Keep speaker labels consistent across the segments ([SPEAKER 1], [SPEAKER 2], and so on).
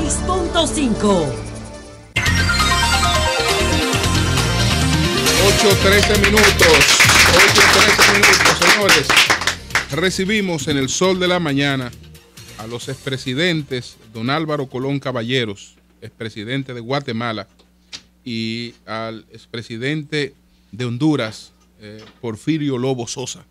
[SPEAKER 1] 96.5.
[SPEAKER 2] 8:13 minutos, señores. Recibimos en el sol de la mañana a los expresidentes don Álvaro Colón Caballeros, expresidente de Guatemala, y al expresidente de Honduras, Porfirio Lobo Sosa.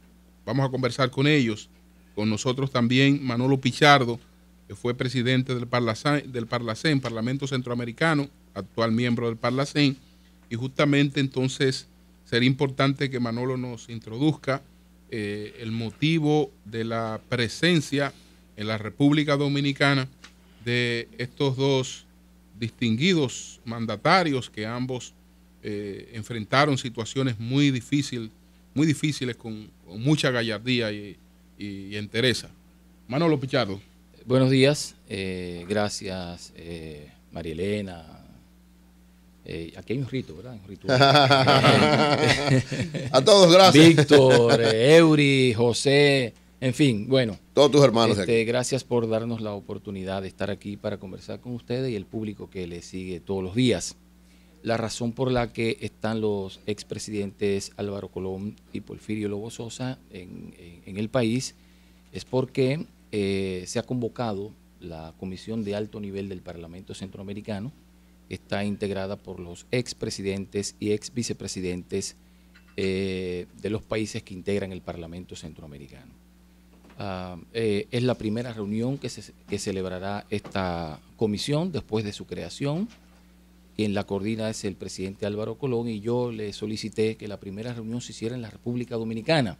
[SPEAKER 2] Vamos a conversar con ellos. Con nosotros también Manolo Pichardo, que fue presidente del Parlacén, Parlamento Centroamericano, actual miembro del Parlacén. Y justamente entonces sería importante que Manolo nos introduzca el motivo de la presencia en la República Dominicana de estos dos distinguidos mandatarios que ambos enfrentaron situaciones muy difíciles con mucha gallardía y entereza. Manolo Pichardo.
[SPEAKER 3] Buenos días, gracias María Elena. Aquí hay un rito, ¿verdad? Un ritual.
[SPEAKER 4] A todos, gracias.
[SPEAKER 3] Víctor, Eury, José, en fin, bueno.
[SPEAKER 4] Todos tus hermanos aquí.
[SPEAKER 3] Gracias por darnos la oportunidad de estar aquí para conversar con ustedes y el público que les sigue todos los días. La razón por la que están los expresidentes Álvaro Colón y Porfirio Lobo Sosa en el país es porque se ha convocado la Comisión de Alto Nivel del Parlamento Centroamericano. Está integrada por los expresidentes y exvicepresidentes de los países que integran el Parlamento Centroamericano. Es la primera reunión que celebrará esta comisión después de su creación. Quien la coordina es el presidente Álvaro Colón, y yo le solicité que la primera reunión se hiciera en la República Dominicana,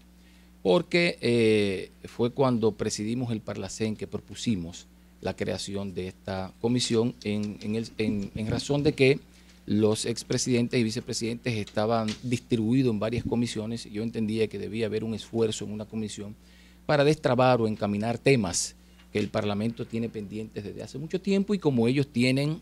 [SPEAKER 3] porque fue cuando presidimos el Parlacén que propusimos la creación de esta comisión en razón de que los expresidentes y vicepresidentes estaban distribuidos en varias comisiones. Yo entendía que debía haber un esfuerzo en una comisión para destrabar o encaminar temas que el Parlamento tiene pendientes desde hace mucho tiempo, y como ellos tienen,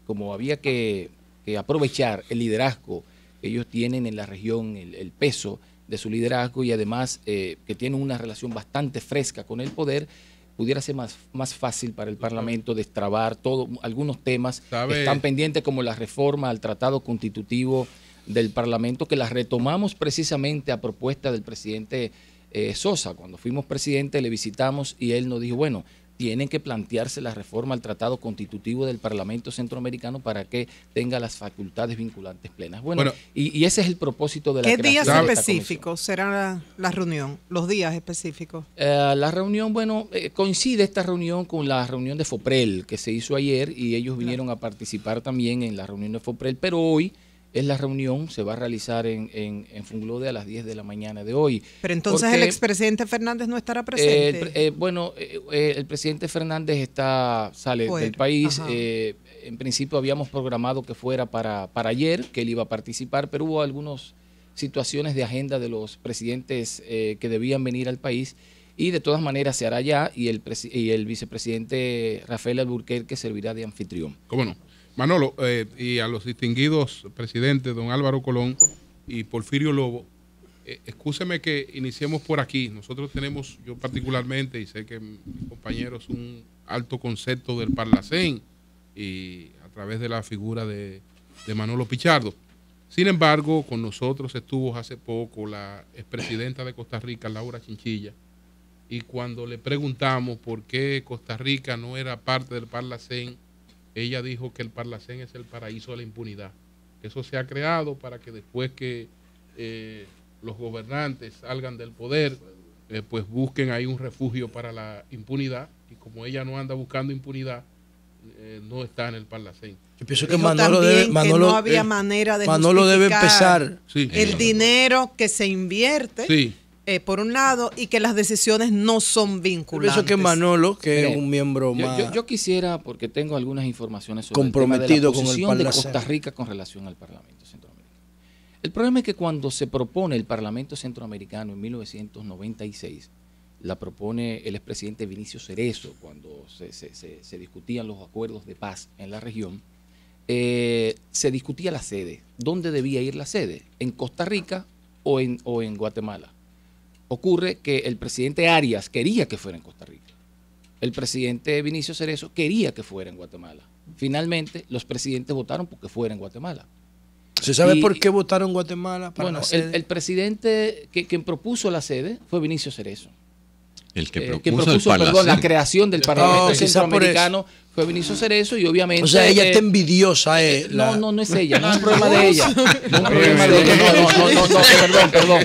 [SPEAKER 3] como había que aprovechar el liderazgo que ellos tienen en la región, el peso de su liderazgo, y además que tienen una relación bastante fresca con el poder, pudiera ser más fácil para el Parlamento destrabar algunos temas que están pendientes, como la reforma al Tratado Constitutivo del Parlamento, que las retomamos precisamente a propuesta del presidente Sosa. Cuando fuimos presidente le visitamos y él nos dijo, bueno, tienen que plantearse la reforma al Tratado Constitutivo del Parlamento Centroamericano para que tenga las facultades vinculantes plenas. Bueno, y ese es el propósito de la creación de esta comisión.
[SPEAKER 5] ¿Qué días específicos será la reunión? ¿Los días específicos?
[SPEAKER 3] La reunión, coincide esta reunión con la reunión de FOPREL que se hizo ayer, y ellos vinieron a participar también en la reunión de FOPREL, pero hoy es la reunión, se va a realizar en Funglode a las 10 de la mañana de hoy.
[SPEAKER 5] Pero entonces el expresidente Fernández no estará presente.
[SPEAKER 3] El presidente Fernández sale del país. En principio habíamos programado que fuera para ayer, que él iba a participar, pero hubo algunas situaciones de agenda de los presidentes que debían venir al país, y de todas maneras se hará ya, y el vicepresidente Rafael Alburquerque servirá de anfitrión.
[SPEAKER 2] ¿Cómo no? Manolo, y a los distinguidos presidentes, don Álvaro Colón y Porfirio Lobo, excúseme que iniciemos por aquí. Nosotros tenemos, yo particularmente, y sé que mis compañeros, un alto concepto del Parlacén, y a través de la figura de Manolo Pichardo. Sin embargo, con nosotros estuvo hace poco la expresidenta de Costa Rica, Laura Chinchilla, y cuando le preguntamos por qué Costa Rica no era parte del Parlacén, ella dijo que el Parlacén es el paraíso de la impunidad. Eso se ha creado para que después que los gobernantes salgan del poder, pues busquen ahí un refugio para la impunidad. Y como ella no anda buscando impunidad, no está en el Parlacén.
[SPEAKER 6] Yo pienso que Manolo
[SPEAKER 5] no había manera de
[SPEAKER 6] Manolo debe empezar
[SPEAKER 5] el dinero que se invierte.
[SPEAKER 2] Sí.
[SPEAKER 5] Por un lado, y que las decisiones no son vinculantes.
[SPEAKER 6] Eso que Manolo, que es un miembro más...
[SPEAKER 3] Yo quisiera, porque tengo algunas informaciones sobre
[SPEAKER 6] comprometido
[SPEAKER 3] el tema de la posición
[SPEAKER 6] con el
[SPEAKER 3] de
[SPEAKER 6] Parlacén.
[SPEAKER 3] Costa Rica con relación al Parlamento Centroamericano. El problema es que cuando se propone el Parlamento Centroamericano en 1996, la propone el expresidente Vinicio Cerezo, cuando se discutían los acuerdos de paz en la región, se discutía la sede. ¿Dónde debía ir la sede? ¿En Costa Rica o en Guatemala? Ocurre que el presidente Arias quería que fuera en Costa Rica. el presidente Vinicio Cerezo quería que fuera en Guatemala. Finalmente, los presidentes votaron porque fuera en Guatemala.
[SPEAKER 6] ¿Se sabe por qué votaron en Guatemala para
[SPEAKER 3] bueno,
[SPEAKER 6] la sede?
[SPEAKER 3] El presidente quien propuso la sede fue Vinicio Cerezo.
[SPEAKER 1] El que propuso,
[SPEAKER 3] la creación del Parlamento Centroamericano fue Vinicio Cerezo y obviamente...
[SPEAKER 6] O sea, ella está envidiosa.
[SPEAKER 3] No es ella, no es un problema de ella. No es un problema de ella, perdón.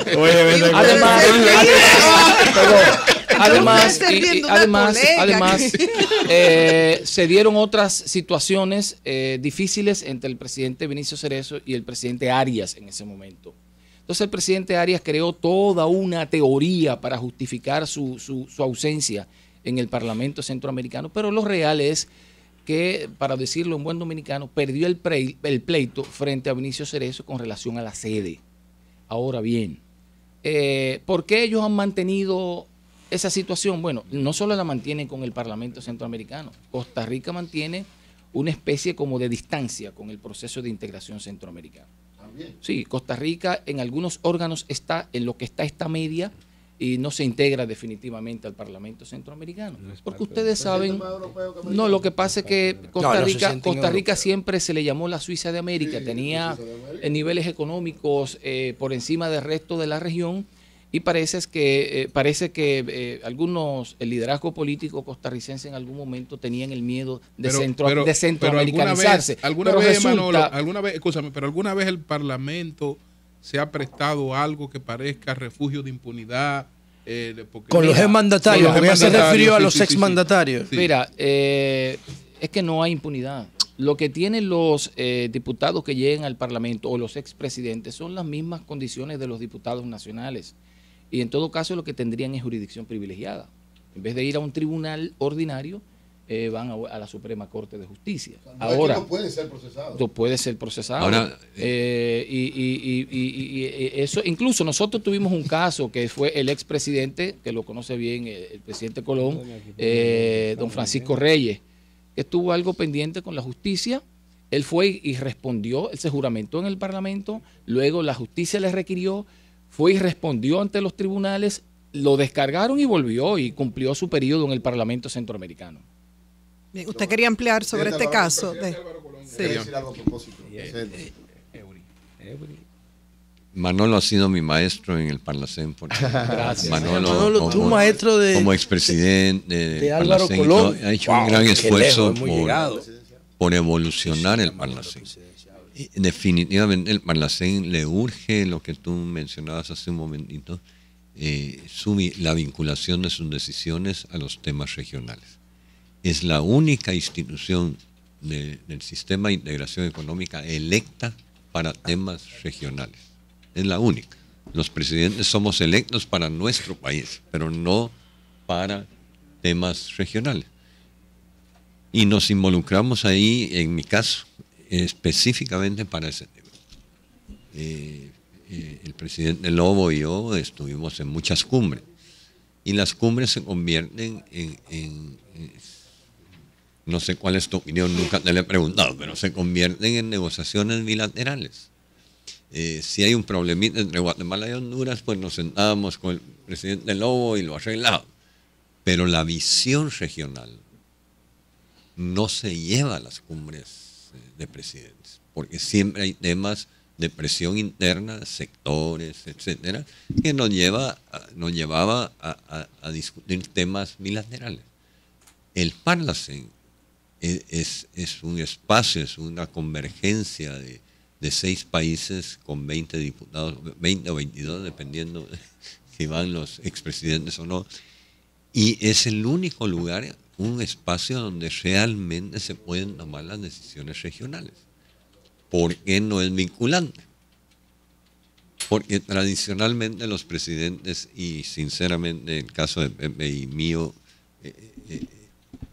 [SPEAKER 3] Además, se dieron otras situaciones difíciles entre el presidente Vinicio Cerezo y el presidente Arias en ese momento. Entonces el presidente Arias creó toda una teoría para justificar su ausencia en el Parlamento Centroamericano, pero lo real es que, para decirlo en buen dominicano, perdió el pleito frente a Vinicio Cerezo con relación a la sede. Ahora bien, ¿por qué ellos han mantenido esa situación? Bueno, no solo la mantienen con el Parlamento Centroamericano, Costa Rica mantiene una especie como de distancia con el proceso de integración centroamericano. Sí, Costa Rica en algunos órganos está en lo que está media y no se integra definitivamente al Parlamento Centroamericano. Porque ustedes saben, no, lo que pasa es que Costa Rica siempre se le llamó la Suiza de América, tenía niveles económicos por encima del resto de la región y parece que el liderazgo político costarricense en algún momento tenían el miedo de centroamericanizarse.
[SPEAKER 2] ¿Alguna vez el Parlamento se ha prestado algo que parezca refugio de impunidad?
[SPEAKER 6] Con los exmandatarios, porque ya se refirió a los exmandatarios.
[SPEAKER 3] Sí. Mira, es que no hay impunidad. Lo que tienen los diputados que lleguen al Parlamento o los expresidentes son las mismas condiciones de los diputados nacionales. Y en todo caso lo que tendrían es jurisdicción privilegiada. En vez de ir a un tribunal ordinario, van a la Suprema Corte de Justicia. Ahora, no puede ser procesado. No puede ser procesado. Ahora, eso, incluso nosotros tuvimos un caso que fue el expresidente, que lo conoce bien el presidente Colón, don Francisco Reyes, que estuvo algo pendiente con la justicia. Él fue y respondió, él se juramentó en el Parlamento, luego la justicia le requirió, fue y respondió ante los tribunales, lo descargaron y volvió y cumplió su periodo en el Parlamento Centroamericano.
[SPEAKER 5] Bien, ¿usted quería ampliar sobre este caso?
[SPEAKER 1] Manolo ha sido mi maestro en el Parlacén.
[SPEAKER 6] Gracias. Manolo, tu maestro
[SPEAKER 1] como expresidente
[SPEAKER 6] de Álvaro Colón.
[SPEAKER 1] Ha hecho un gran esfuerzo por evolucionar el Parlacén. Definitivamente el Parlacén le urge lo que tú mencionabas hace un momentito, la vinculación de sus decisiones a los temas regionales. Es la única institución del sistema de integración económica electa para temas regionales. Es la única. Los presidentes somos electos para nuestro país, pero no para temas regionales. Y nos involucramos ahí, en mi caso, específicamente para ese tema. El presidente Lobo y yo estuvimos en muchas cumbres y las cumbres se convierten en no sé cuál es tu opinión, nunca te lo he preguntado, pero se convierten en negociaciones bilaterales. Si hay un problemita entre Guatemala y Honduras, pues nos sentábamos con el presidente Lobo y lo arreglamos. Pero la visión regional no se lleva a las cumbres de presidentes, porque siempre hay temas de presión interna, sectores, etcétera, que nos llevaba a discutir temas bilaterales. El Parlacén es un espacio, es una convergencia de 6 países con 20 diputados, 20 o 22, dependiendo si van los expresidentes o no, y es el único lugar, un espacio donde realmente se pueden tomar las decisiones regionales. ¿Por qué no es vinculante? Porque tradicionalmente los presidentes, y sinceramente el caso de Pepe y mío,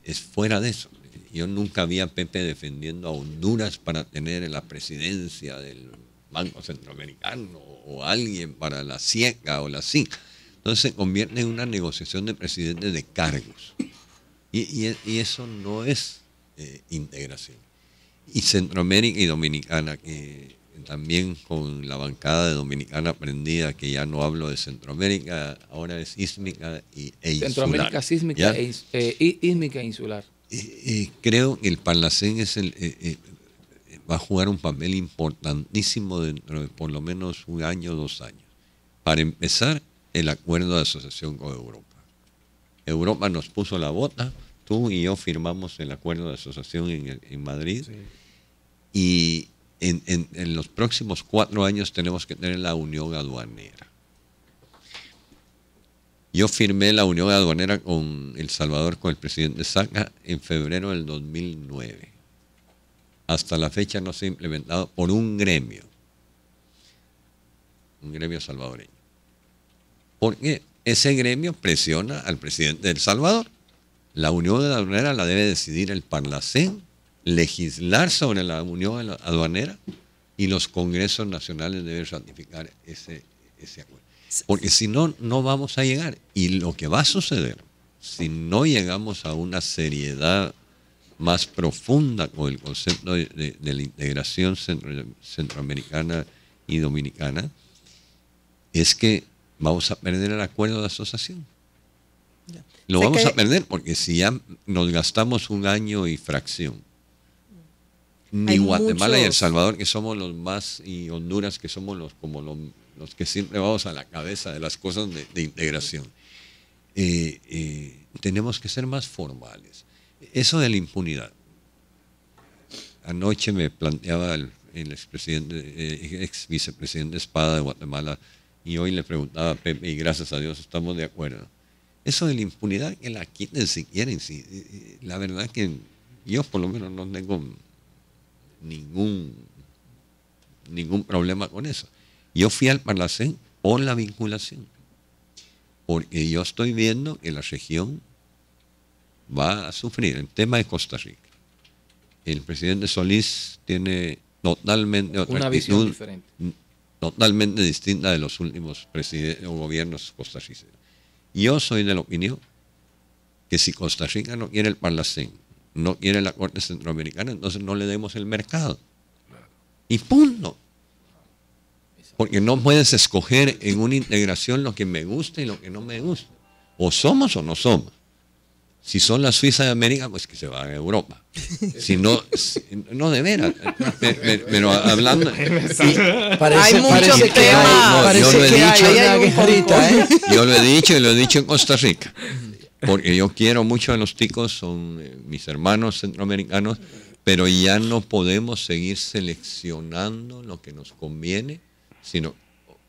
[SPEAKER 1] es fuera de eso. Yo nunca vi a Pepe defendiendo a Honduras para tener la presidencia del Banco Centroamericano o alguien para la SIECA o la SIC. Entonces se convierte en una negociación de presidentes de cargos. Y eso no es integración. Y Centroamérica y Dominicana, que también con la bancada de Dominicana Aprendida, que ya no hablo de Centroamérica, ahora es sísmica e insular.
[SPEAKER 3] Centroamérica sísmica ísmica e insular.
[SPEAKER 1] Creo que el Parlacén va a jugar un papel importantísimo dentro de por lo menos un año o 2 años. Para empezar, el acuerdo de asociación con Europa. Europa nos puso la bota, tú y yo firmamos el acuerdo de asociación en Madrid, sí. Y en los próximos 4 años tenemos que tener la unión aduanera. Yo firmé la unión aduanera con El Salvador, con el presidente Saca, en febrero del 2009. Hasta la fecha no se ha implementado por un gremio salvadoreño. Porque ese gremio presiona al presidente de El Salvador. La unión aduanera la debe decidir el Parlacén, legislar sobre la unión aduanera, y los congresos nacionales deben ratificar ese acuerdo. Porque si no, no vamos a llegar. Y lo que va a suceder, si no llegamos a una seriedad más profunda con el concepto de la integración centroamericana y dominicana, es que vamos a perder el acuerdo de asociación. Lo vamos a perder porque si ya nos gastamos 1 año y fracción, ni Guatemala y El Salvador, que somos los más, y Honduras, que somos los que siempre vamos a la cabeza de las cosas de integración, tenemos que ser más formales. Eso de la impunidad. Anoche me planteaba el ex vicepresidente Espada de Guatemala, y hoy le preguntaba a Pepe, y gracias a Dios estamos de acuerdo. Eso de la impunidad, que la quiten si quieren. La verdad que yo por lo menos no tengo ningún problema con eso. Yo fui al Parlacén por la vinculación, porque yo estoy viendo que la región va a sufrir. El tema de Costa Rica. El presidente Solís tiene totalmente otra
[SPEAKER 3] una
[SPEAKER 1] actitud,
[SPEAKER 3] visión diferente,
[SPEAKER 1] totalmente distinta de los últimos presidentes o gobiernos costarricenses. Yo soy de la opinión que si Costa Rica no quiere el Parlacén, no quiere la Corte Centroamericana, entonces no le demos el mercado. Y punto. Porque no puedes escoger en una integración lo que me gusta y lo que no me gusta. O somos o no somos. Si son la Suiza de América, pues que se van a Europa. Si no, no de veras. Pero hablando...
[SPEAKER 5] Hay muchos temas.
[SPEAKER 1] Yo lo he dicho y lo he dicho en Costa Rica. Porque yo quiero mucho a los ticos, son mis hermanos centroamericanos, pero ya no podemos seguir seleccionando lo que nos conviene, sino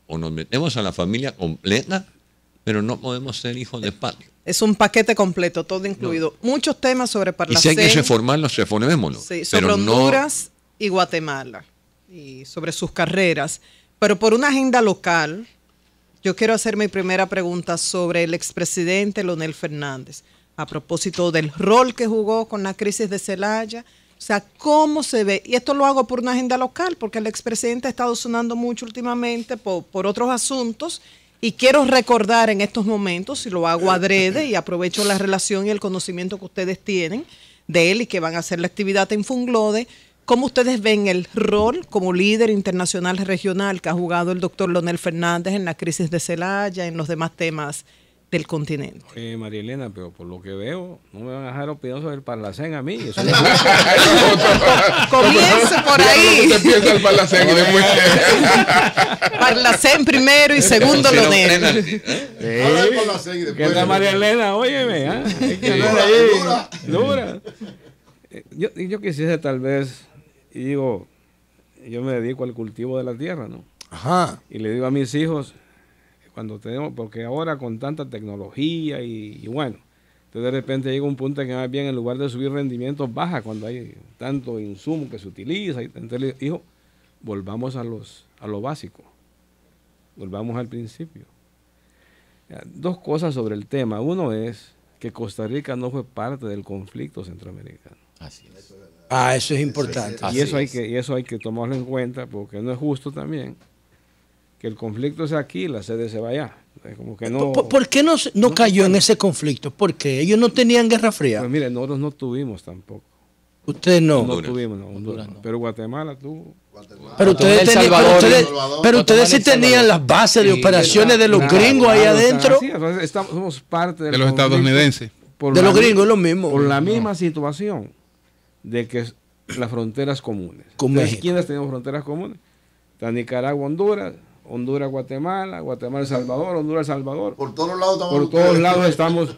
[SPEAKER 1] o nos metemos a la familia completa, pero no podemos ser hijos de patria.
[SPEAKER 5] Es un paquete completo, todo incluido. No. Muchos temas sobre Parlacén.
[SPEAKER 1] Y si hay que reformarlos, reformémoslo.
[SPEAKER 5] Sí, sobre Honduras y Guatemala, y sobre sus carreras. Pero por una agenda local, yo quiero hacer mi primera pregunta sobre el expresidente Leonel Fernández, a propósito del rol que jugó con la crisis de Celaya. O sea, ¿cómo se ve? Y esto lo hago por una agenda local, porque el expresidente ha estado sonando mucho últimamente por otros asuntos. Y quiero recordar en estos momentos, y lo hago adrede y aprovecho la relación y el conocimiento que ustedes tienen de él y que van a hacer la actividad en Funglode, cómo ustedes ven el rol como líder internacional regional que ha jugado el doctor Leonel Fernández en la crisis de Celaya, en los demás temas del continente.
[SPEAKER 4] María Elena, pero por lo que veo, no me van a dejar opinión sobre el Parlacén a mí. Eso
[SPEAKER 5] Comience por ahí.
[SPEAKER 2] No te piensa el Parlacén y después...
[SPEAKER 5] Parlacén primero y segundo Leonel.
[SPEAKER 4] ¿Qué tal María Elena? Óyeme, hay que andar ahí. Dura. Yo quisiera tal vez, y digo, yo me dedico al cultivo de la tierra, ¿no?
[SPEAKER 6] Ajá.
[SPEAKER 4] Y le digo a mis hijos, cuando tenemos, porque ahora con tanta tecnología y bueno, entonces de repente llega un punto en que más bien en lugar de subir rendimientos baja cuando hay tanto insumo que se utiliza. Entonces le digo, volvamos a lo básico, volvamos al principio. 2 cosas sobre el tema. Uno es que Costa Rica no fue parte del conflicto centroamericano.
[SPEAKER 3] Así es.
[SPEAKER 6] Eso es importante.
[SPEAKER 4] Y eso hay que tomarlo en cuenta, porque no es justo también que el conflicto sea aquí y la sede se vaya. Como que no,
[SPEAKER 6] ¿Por qué no cayó en ese conflicto? Porque ellos no tenían Guerra Fría.
[SPEAKER 4] Pues mire, nosotros no tuvimos tampoco.
[SPEAKER 6] Ustedes no.
[SPEAKER 4] No tuvimos, no, Honduras no. Pero Guatemala tuvo.
[SPEAKER 6] Pero ustedes,
[SPEAKER 3] El
[SPEAKER 6] tenían,
[SPEAKER 3] Salvador,
[SPEAKER 6] pero ustedes sí
[SPEAKER 3] Guatemala,
[SPEAKER 6] tenían las bases de operaciones de los gringos ahí adentro.
[SPEAKER 4] Sí, entonces somos parte
[SPEAKER 2] De los estadounidenses.
[SPEAKER 6] De los gringos es lo mismo.
[SPEAKER 4] Por la misma situación de que las fronteras comunes.
[SPEAKER 6] Con
[SPEAKER 4] Entonces,
[SPEAKER 6] México.
[SPEAKER 4] ¿quiénes tenemos fronteras comunes? Está Nicaragua, Honduras, Honduras, Guatemala, Guatemala, El Salvador, Honduras, El Salvador.
[SPEAKER 7] Por todos lados estamos.
[SPEAKER 4] Por todos lados estamos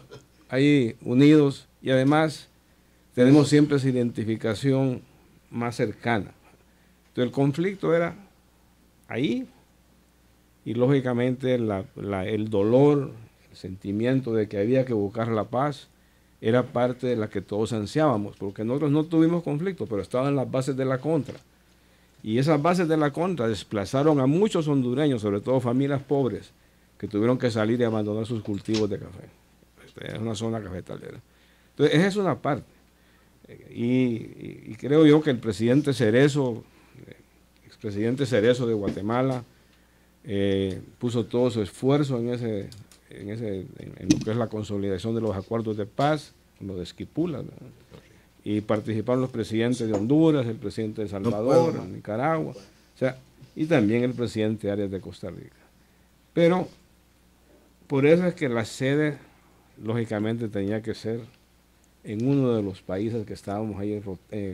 [SPEAKER 4] ahí unidos y además tenemos siempre esa identificación más cercana. Entonces el conflicto era ahí y lógicamente el dolor, el sentimiento de que había que buscar la paz era parte de la que todos ansiábamos, porque nosotros no tuvimos conflicto, pero estaban las bases de la contra. Y esas bases de la contra desplazaron a muchos hondureños, sobre todo familias pobres, que tuvieron que salir y abandonar sus cultivos de café. Es una zona cafetalera. Entonces, esa es una parte. Y creo yo que el presidente Cerezo, expresidente Cerezo de Guatemala, puso todo su esfuerzo en lo que es la consolidación de los acuerdos de paz, lo de Esquipula, ¿verdad? Y participaron los presidentes de Honduras, el presidente de El Salvador, Nicaragua, o sea, y también el presidente Arias de Costa Rica. Pero por eso es que la sede, lógicamente, tenía que ser en uno de los países que estábamos ahí,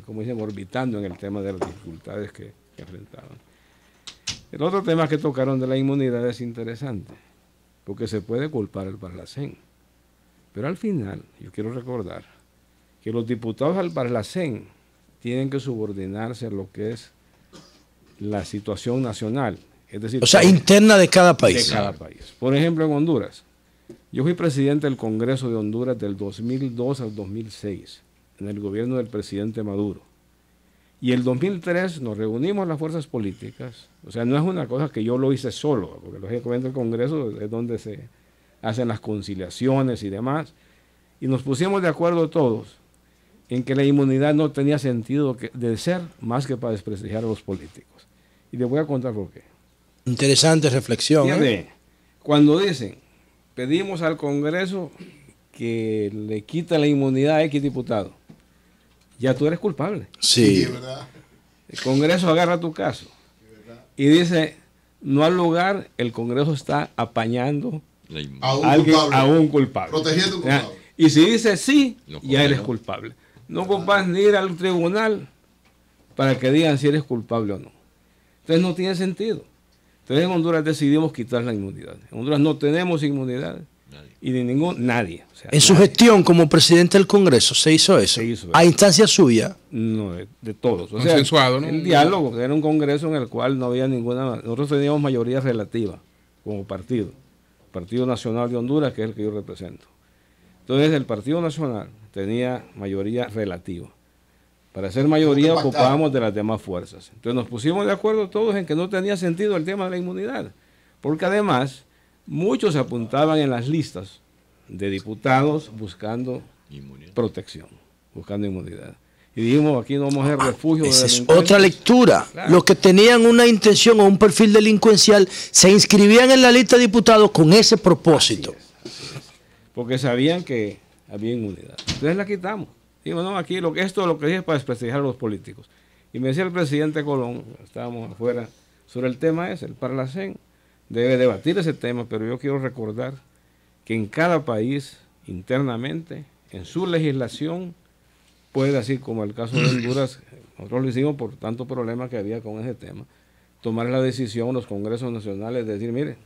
[SPEAKER 4] como dicen, orbitando en el tema de las dificultades que enfrentaban. El otro tema que tocaron de la inmunidad es interesante, porque se puede culpar al Parlacén. Pero al final, yo quiero recordar que los diputados al Parlacén tienen que subordinarse a lo que es la situación nacional. Es decir,
[SPEAKER 6] O sea, interna de cada país.
[SPEAKER 4] de cada país. Por ejemplo, en Honduras. Yo fui presidente del Congreso de Honduras del 2002 al 2006, en el gobierno del presidente Maduro. Y el 2003 nos reunimos las fuerzas políticas. O sea, no es una cosa que yo lo hice solo, porque lógicamente el Congreso es donde se hacen las conciliaciones y demás. Y nos pusimos de acuerdo todos en que la inmunidad no tenía sentido de ser más que para desprestigiar a los políticos. Y les voy a contar por qué.
[SPEAKER 6] Interesante reflexión.
[SPEAKER 4] Fíjate, cuando dicen, pedimos al Congreso que le quita la inmunidad a X diputado, ya tú eres culpable.
[SPEAKER 6] Sí.
[SPEAKER 7] es verdad.
[SPEAKER 4] El Congreso agarra tu caso y dice, no al lugar, el Congreso está apañando
[SPEAKER 1] La inmunidad.
[SPEAKER 7] A un
[SPEAKER 4] a alguien,
[SPEAKER 7] culpable.
[SPEAKER 4] a un culpable.
[SPEAKER 7] Protegiendo a un
[SPEAKER 4] ¿Ya?
[SPEAKER 7] culpable.
[SPEAKER 4] Y si dice sí,
[SPEAKER 1] Lo
[SPEAKER 4] ya eres
[SPEAKER 1] condeno.
[SPEAKER 4] culpable. No ocupas ni ir al tribunal para que digan si eres culpable o no. Entonces no tiene sentido. Entonces en Honduras decidimos quitar la inmunidad. En Honduras no tenemos inmunidad.
[SPEAKER 1] Nadie.
[SPEAKER 4] Y de nadie. O sea,
[SPEAKER 6] En su
[SPEAKER 4] nadie.
[SPEAKER 6] gestión como presidente del Congreso se hizo eso.
[SPEAKER 4] Se hizo eso.
[SPEAKER 6] A instancia suya.
[SPEAKER 4] No, de todos. O
[SPEAKER 2] Consensuado, ¿no?
[SPEAKER 4] El diálogo, era un congreso en el cual no había ninguna... Nosotros teníamos mayoría relativa como partido. Partido Nacional de Honduras, que es el que yo represento. Entonces el Partido Nacional tenía mayoría relativa. Para ser mayoría
[SPEAKER 7] ¿Cómo te pactaron?
[SPEAKER 4] ocupábamos de las demás fuerzas. Entonces nos pusimos de acuerdo todos en que no tenía sentido el tema de la inmunidad. Porque además muchos se apuntaban en las listas de diputados buscando
[SPEAKER 1] Inmunidad.
[SPEAKER 4] protección, buscando inmunidad. Y dijimos, aquí no vamos a ser refugio de
[SPEAKER 6] Esa es
[SPEAKER 4] delincuentes.
[SPEAKER 6] otra lectura.
[SPEAKER 4] Claro.
[SPEAKER 6] Los que tenían una intención o un perfil delincuencial se inscribían en la lista de diputados con ese propósito.
[SPEAKER 4] Así es. Porque sabían que había inmunidad. Entonces la quitamos. Digo, no, aquí esto es lo que dije es para desprestigiar a los políticos. Y me decía el presidente Colón, estábamos afuera, sobre el tema ese, el Parlacén debe debatir ese tema, pero yo quiero recordar que en cada país, internamente, en su legislación, puede, así como el caso de Honduras, nosotros lo hicimos por tanto problema que había con ese tema, tomar la decisión en los congresos nacionales de decir, mire,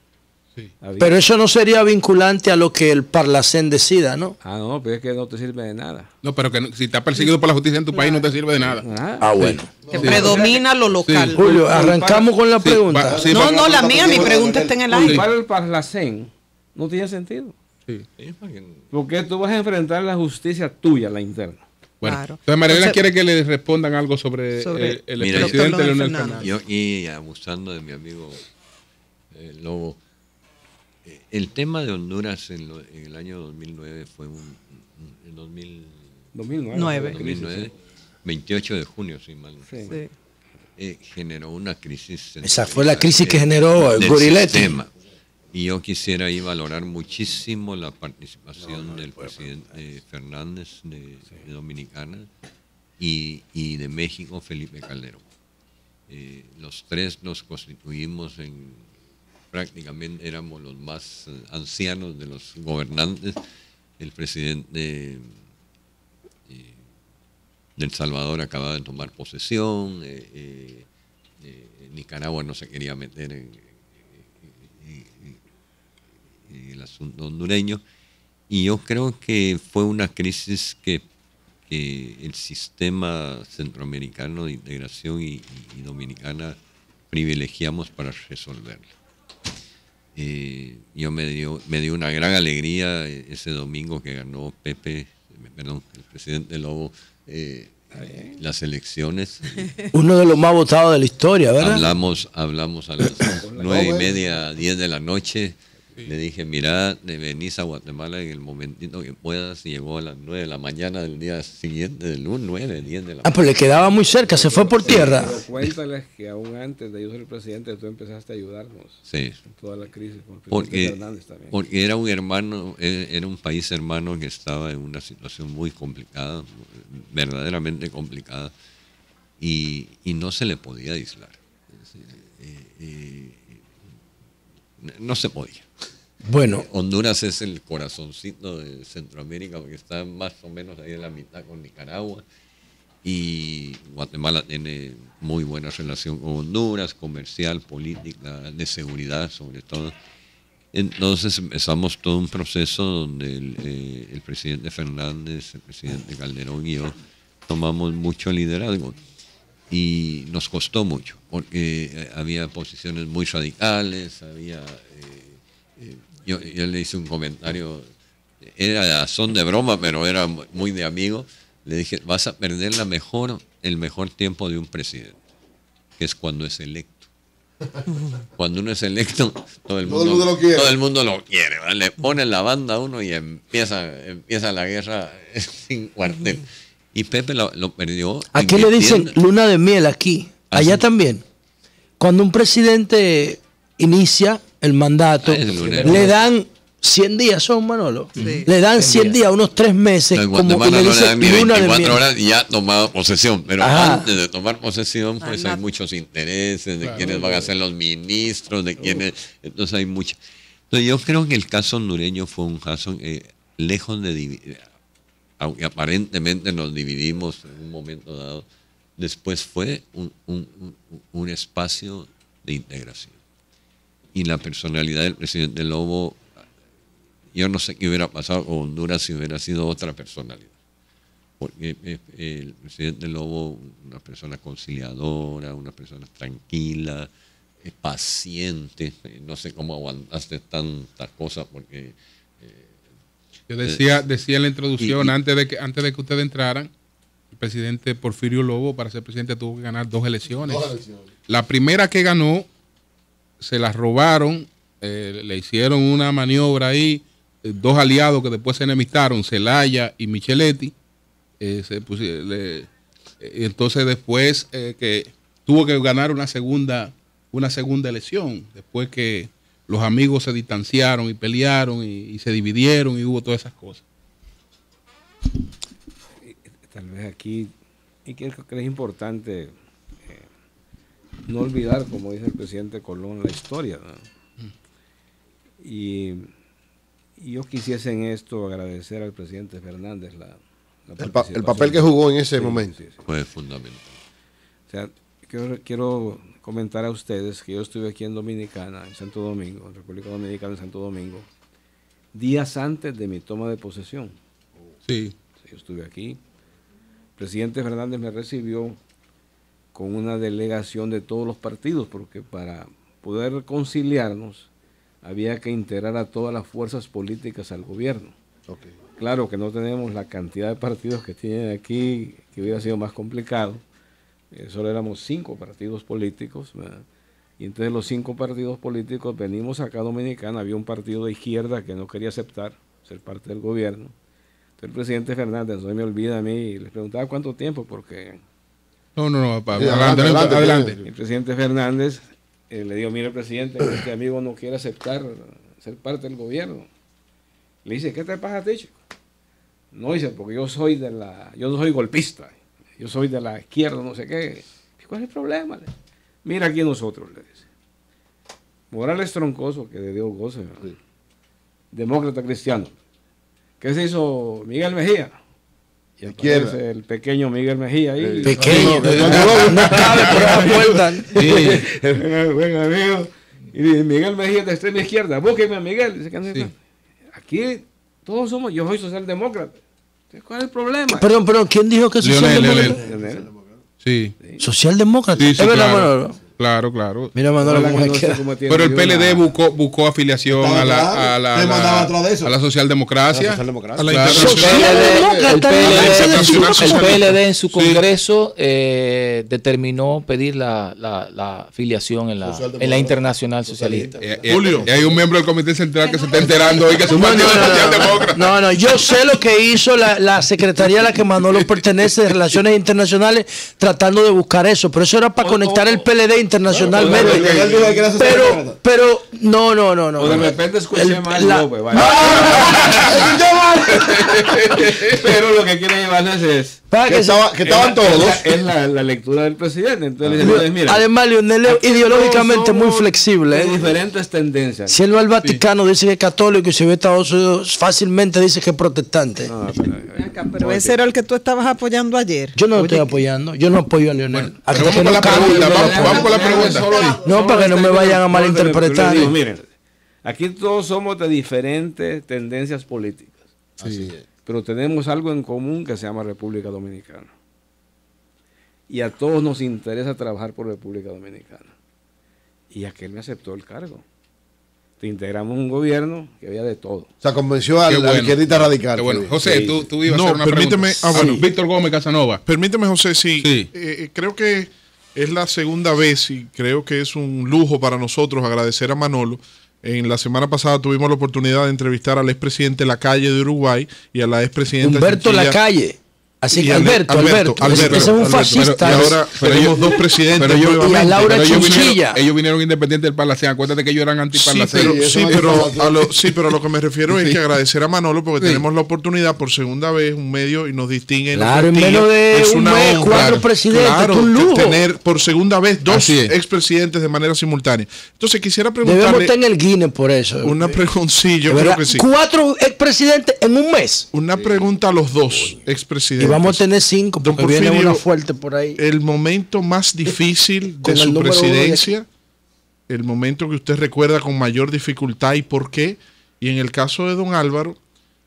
[SPEAKER 2] Sí.
[SPEAKER 4] había-
[SPEAKER 6] Pero eso no sería vinculante a lo que el Parlacén decida, ¿no?
[SPEAKER 4] no, pero es que no te sirve de nada.
[SPEAKER 2] No, pero que si estás perseguido por la justicia en tu país no te sirve de nada.
[SPEAKER 6] Ah, bueno.
[SPEAKER 5] Que predomina lo local.
[SPEAKER 2] Sí.
[SPEAKER 6] Julio, arrancamos con la
[SPEAKER 2] Sí,
[SPEAKER 6] pregunta.
[SPEAKER 2] sí,
[SPEAKER 5] No,
[SPEAKER 2] pero-
[SPEAKER 5] no, la mía, mi pregunta está en el aire.
[SPEAKER 4] Para el Parlacén no tiene sentido.
[SPEAKER 2] Sí.
[SPEAKER 1] Sí, porque
[SPEAKER 4] Porque tú vas a enfrentar la justicia tuya, la interna.
[SPEAKER 2] Bueno,
[SPEAKER 5] Claro.
[SPEAKER 2] entonces Marilena
[SPEAKER 5] Entonces-
[SPEAKER 2] quiere que le respondan algo sobre,
[SPEAKER 5] Sobre
[SPEAKER 2] el
[SPEAKER 1] Mira,
[SPEAKER 2] presidente
[SPEAKER 5] Dr.
[SPEAKER 2] Leonel
[SPEAKER 5] Fernández.
[SPEAKER 2] Fernández.
[SPEAKER 1] yo, y abusando de mi amigo Lobo, el tema de Honduras en el año 2009 fue en
[SPEAKER 4] 2009.
[SPEAKER 1] 2009, 28 de junio, si mal no
[SPEAKER 4] Sí.
[SPEAKER 5] Sí.
[SPEAKER 1] generó una crisis.
[SPEAKER 6] Esa fue la crisis que generó
[SPEAKER 1] del
[SPEAKER 6] Guriletti.
[SPEAKER 1] sistema. Y yo quisiera ahí valorar muchísimo la participación del presidente Fernández de Dominicana y de México Felipe Calderón. Los tres nos constituimos prácticamente éramos los más ancianos de los gobernantes. El presidente de El Salvador acababa de tomar posesión, Nicaragua no se quería meter en el asunto hondureño, y yo creo que fue una crisis que el sistema centroamericano de integración y dominicana privilegiamos para resolverla. Yo me dio una gran alegría ese domingo que ganó el presidente Lobo las elecciones.
[SPEAKER 6] Uno de los más votados de la historia, ¿verdad?
[SPEAKER 1] Hablamos a las 9:30, 10 de la noche. Le dije, mira, venís a Guatemala en el momentito que puedas. Y llegó a las 9 de la mañana del día siguiente, del lunes, 9, 10 de la mañana.
[SPEAKER 6] Pues le quedaba muy cerca, se fue por tierra.
[SPEAKER 4] Pero cuéntales que aún antes de yo ser el presidente, tú empezaste a ayudarnos en toda la crisis.
[SPEAKER 1] Porque era un hermano, era un país hermano que estaba en una situación muy complicada, verdaderamente complicada, y no se le podía aislar. No se podía.
[SPEAKER 6] Bueno,
[SPEAKER 1] Honduras es el corazoncito de Centroamérica porque está más o menos ahí en la mitad con Nicaragua, y Guatemala tiene muy buena relación con Honduras, comercial, política, de seguridad sobre todo. Entonces empezamos todo un proceso donde el presidente Fernández, el presidente Calderón y yo tomamos mucho liderazgo. Y nos costó mucho, porque había posiciones muy radicales, yo le hice un comentario, era a son de broma, pero era muy de amigo. Le dije, vas a perder el mejor tiempo de un presidente, que es cuando es electo. Cuando uno es electo, todo el mundo lo quiere, ¿verdad? Le ponen la banda a uno y empieza la guerra sin cuartel. Y Pepe lo perdió.
[SPEAKER 6] Aquí le dicen luna de miel, aquí. Allá también. Cuando un presidente inicia el mandato, le dan 100 días, son Manolo. Sí, le dan 100 días, unos 3 meses.
[SPEAKER 1] En Guatemala no le dan ni 24 horas y ya ha tomado posesión. Pero antes de tomar posesión, pues hay muchos intereses de quiénes van a ser los ministros, de quiénes. Entonces hay mucha. Entonces yo creo que el caso hondureño fue un caso lejos de dividir. Aunque aparentemente nos dividimos en un momento dado, después fue un espacio de integración. Y la personalidad del presidente Lobo, yo no sé qué hubiera pasado con Honduras si hubiera sido otra personalidad. Porque el presidente Lobo, una persona conciliadora, una persona tranquila, paciente, no sé cómo aguantaste tantas cosas porque...
[SPEAKER 2] Yo decía en la introducción, antes de que ustedes entraran, el presidente Porfirio Lobo, para ser presidente, tuvo que ganar 2 elecciones. La primera que ganó, se la robaron, le hicieron una maniobra ahí, 2 aliados que después se enemistaron, Zelaya y Micheletti. Entonces después que tuvo que ganar una segunda elección, después que los amigos se distanciaron y pelearon y se dividieron y hubo todas esas cosas.
[SPEAKER 4] Tal vez aquí, y creo que es importante no olvidar, como dice el presidente Colón, la historia, ¿no? Y yo quisiese en esto agradecer al presidente Fernández
[SPEAKER 7] el papel que jugó en ese momento.
[SPEAKER 1] Sí. Fue fundamental.
[SPEAKER 4] O sea, quiero comentar a ustedes que yo estuve aquí en Dominicana, en Santo Domingo, en República Dominicana, en Santo Domingo, días antes de mi toma de posesión.
[SPEAKER 2] Sí.
[SPEAKER 4] Yo estuve aquí. El presidente Fernández me recibió con una delegación de todos los partidos, porque para poder conciliarnos había que integrar a todas las fuerzas políticas al gobierno.
[SPEAKER 7] Okay.
[SPEAKER 4] Claro que no tenemos la cantidad de partidos que tienen aquí, que hubiera sido más complicado. Solo éramos 5 partidos políticos, ¿verdad? Y entonces los 5 partidos políticos venimos acá a Dominicana. Había un partido de izquierda que no quería aceptar ser parte del gobierno. Entonces el presidente Fernández, no me olvida a mí, y les preguntaba cuánto tiempo, porque...
[SPEAKER 2] No, adelante.
[SPEAKER 4] El presidente Fernández le dijo, mire presidente, este amigo no quiere aceptar ser parte del gobierno. Le dice, ¿qué te pasa a ti, chico? No, dice, porque yo no soy golpista. yo soy de la izquierda, no sé qué. ¿Cuál es el problema? Mira aquí nosotros, le dice. Morales Troncoso, que de Dios goce, demócrata cristiano. ¿Qué se hizo Miguel Mejía? Y aparece el pequeño Miguel Mejía ahí.
[SPEAKER 6] Pequeño, no cabe por esa puerta.
[SPEAKER 4] Venga, amigo. Y Miguel Mejía de extrema izquierda. Búsqueme a Miguel. Dice que aquí todos somos, yo soy socialdemócrata. ¿Cuál es el problema?
[SPEAKER 6] Perdón, ¿quién dijo que socialdemócrata?
[SPEAKER 2] Sí.
[SPEAKER 6] Socialdemócrata.
[SPEAKER 2] Sí,
[SPEAKER 6] ¿Es verdad,
[SPEAKER 2] claro.
[SPEAKER 6] Manolo?
[SPEAKER 2] Claro.
[SPEAKER 6] Mira, Manolo, cómo me queda.
[SPEAKER 2] Pero el PLD buscó afiliación a la socialdemocracia.
[SPEAKER 3] El PLD en su congreso determinó pedir la afiliación en la Internacional Socialista.
[SPEAKER 2] Julio. Y hay un miembro del Comité Central que se está enterando hoy que es un partido socialdemócrata.
[SPEAKER 6] No, yo sé lo que hizo la secretaría a la que Manolo pertenece de Relaciones Internacionales tratando de buscar eso, pero eso era para conectar el PLD internacionalmente. Pero no.
[SPEAKER 4] O de repente escuché mal López. Pero lo que quiere llevarles es
[SPEAKER 7] que estaban todos.
[SPEAKER 4] Es la lectura del presidente. Entonces, mira,
[SPEAKER 6] además, Leonel es ideológicamente muy flexible.
[SPEAKER 4] Diferentes tendencias.
[SPEAKER 6] Si él va al Vaticano, dice que es católico, y si ve a Estados Unidos, fácilmente dice que es protestante.
[SPEAKER 5] Pero ese era el que tú estabas apoyando ayer.
[SPEAKER 6] Yo no lo estoy apoyando. Yo no apoyo a Leonel.
[SPEAKER 2] Vamos con la pregunta. Vamos con la pregunta.
[SPEAKER 6] No, para que no me vayan a malinterpretar.
[SPEAKER 4] Miren, aquí todos somos de diferentes tendencias políticas.
[SPEAKER 7] Así es.
[SPEAKER 4] Pero tenemos algo en común que se llama República Dominicana. Y a todos nos interesa trabajar por República Dominicana. Y aquel me aceptó el cargo. Te integramos un gobierno que había de todo.
[SPEAKER 7] O sea, convenció a la izquierdita radical.
[SPEAKER 2] Bueno, José, tú ibas a hacer una
[SPEAKER 8] permíteme,
[SPEAKER 2] pregunta. Víctor Gómez Casanova.
[SPEAKER 8] Permíteme, José, creo que es la segunda vez y creo que es un lujo para nosotros agradecer a Manolo. En la semana pasada tuvimos la oportunidad de entrevistar al expresidente Lacalle de Uruguay y a la expresidenta
[SPEAKER 6] Humberto Lacalle. Así que Alberto. Ese es un fascista.
[SPEAKER 8] Y ahora tenemos dos presidentes
[SPEAKER 6] y a Laura Chinchilla.
[SPEAKER 2] Ellos vinieron independientes del Parlacén. Acuérdate que ellos eran antiparlacén.
[SPEAKER 8] Pero a lo que me refiero es que agradecer a Manolo porque tenemos la oportunidad por segunda vez un medio y nos distingue.
[SPEAKER 6] Claro, en menos de un mes, 4 presidentes. Claro, un lujo.
[SPEAKER 8] Tener por segunda vez 2 expresidentes de manera simultánea. Entonces quisiera preguntarle.
[SPEAKER 6] Debemos estar en el Guinness por eso.
[SPEAKER 8] Una pregunta, sí, yo creo que sí.
[SPEAKER 6] 4 expresidentes en un mes.
[SPEAKER 8] Una pregunta a los 2 expresidentes.
[SPEAKER 6] Y vamos a tener 5 porque viene una fuerte por ahí.
[SPEAKER 8] El momento más difícil de su presidencia, el momento que usted recuerda con mayor dificultad y por qué. Y en el caso de don Álvaro,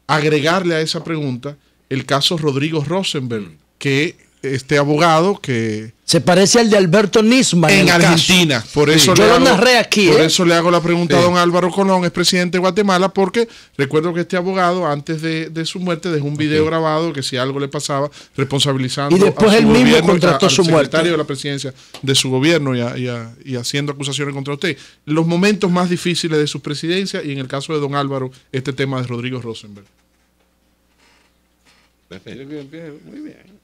[SPEAKER 8] agregarle a esa pregunta el caso Rodrigo Rosenberg, que este abogado que
[SPEAKER 6] se parece al de Alberto Nisman
[SPEAKER 8] en Argentina.
[SPEAKER 6] Caso. Por eso yo lo narré aquí.
[SPEAKER 8] Por eso le hago la pregunta a don Álvaro Colón, expresidente de Guatemala, porque recuerdo que este abogado, antes de su muerte, dejó un video grabado que si algo le pasaba, responsabilizando
[SPEAKER 6] y después él mismo contrató su muerte.
[SPEAKER 8] Secretario de la presidencia de su gobierno y haciendo acusaciones contra usted. Los momentos más difíciles de su presidencia y en el caso de don Álvaro, este tema de Rodrigo Rosenberg.
[SPEAKER 4] Muy bien.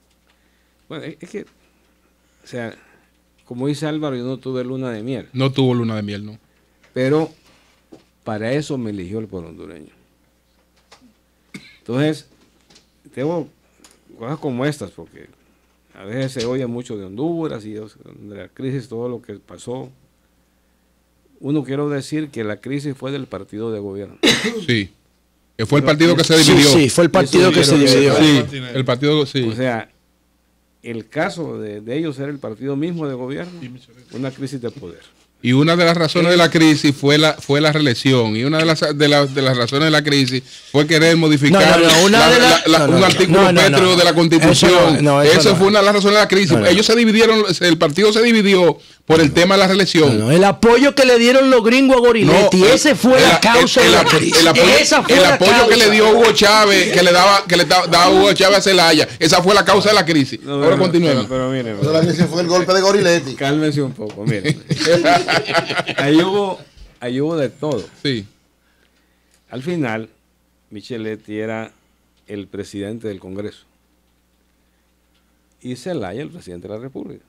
[SPEAKER 4] Bueno, es que, o sea, como dice Álvaro, yo no tuve luna de miel.
[SPEAKER 2] No tuvo luna de miel, no.
[SPEAKER 4] Pero para eso me eligió el pueblo hondureño. Entonces, tengo cosas como estas, porque a veces se oye mucho de Honduras y de la crisis, todo lo que pasó. Uno, quiero decir que la crisis fue del partido de gobierno.
[SPEAKER 2] Sí. Que fue el partido que se dividió.
[SPEAKER 6] Sí, fue el partido que se dividió.
[SPEAKER 2] Sí, el partido, sí.
[SPEAKER 4] O sea, el caso de ellos era el partido mismo de gobierno, una crisis de poder.
[SPEAKER 2] Y una de las razones de la crisis fue la reelección. Y una de las razones de la crisis fue querer modificar un artículo pétreo de la Constitución. Eso fue una de las razones de la crisis. Ellos se dividieron, el partido se dividió por el tema de la reelección.
[SPEAKER 6] El apoyo que le dieron los gringos a Goriletti, ese fue la causa de la crisis.
[SPEAKER 2] El apoyo que le dio Hugo Chávez, que le daba Hugo Chávez a Zelaya, esa fue la causa de la crisis. Ahora continuemos.
[SPEAKER 7] Pero miren, la crisis fue el golpe de Goriletti.
[SPEAKER 4] Cálmense un poco, miren. Ahí hubo de todo.
[SPEAKER 2] Sí.
[SPEAKER 4] Al final, Micheletti era el presidente del Congreso y Zelaya el presidente de la República.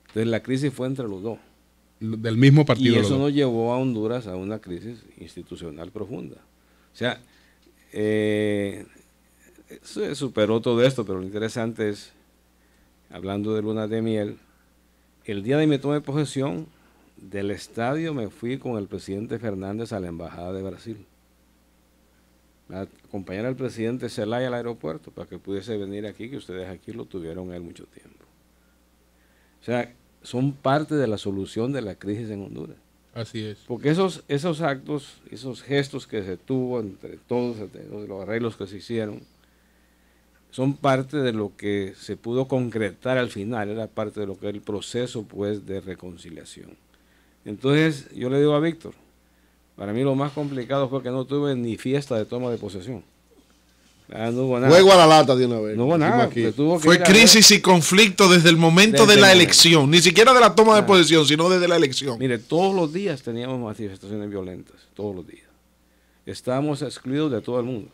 [SPEAKER 4] Entonces la crisis fue entre los dos.
[SPEAKER 2] Del mismo partido.
[SPEAKER 4] Y eso nos llevó a Honduras a una crisis institucional profunda. O sea, se superó todo esto, pero lo interesante es hablando de luna de miel, el día de mi toma de posesión del estadio me fui con el presidente Fernández a la embajada de Brasil, a acompañar al presidente Zelaya al aeropuerto para que pudiese venir aquí, que ustedes aquí lo tuvieron él mucho tiempo. O sea, son parte de la solución de la crisis en Honduras. Así es. Porque esos actos, esos gestos que se tuvo entre todos, los arreglos que se hicieron, son parte de lo que se pudo concretar al final, era parte de lo que es el proceso pues de reconciliación. Entonces yo le digo a Víctor, para mí lo más complicado fue que no tuve ni fiesta de toma de posesión. No hubo nada.
[SPEAKER 7] Juego a la lata de una vez.
[SPEAKER 4] No hubo nada.
[SPEAKER 8] Fue crisis y conflicto desde el momento de la elección, ni siquiera de la toma de posesión, sino desde la elección.
[SPEAKER 4] Mire, todos los días teníamos manifestaciones violentas, todos los días. Estábamos excluidos de todo el mundo.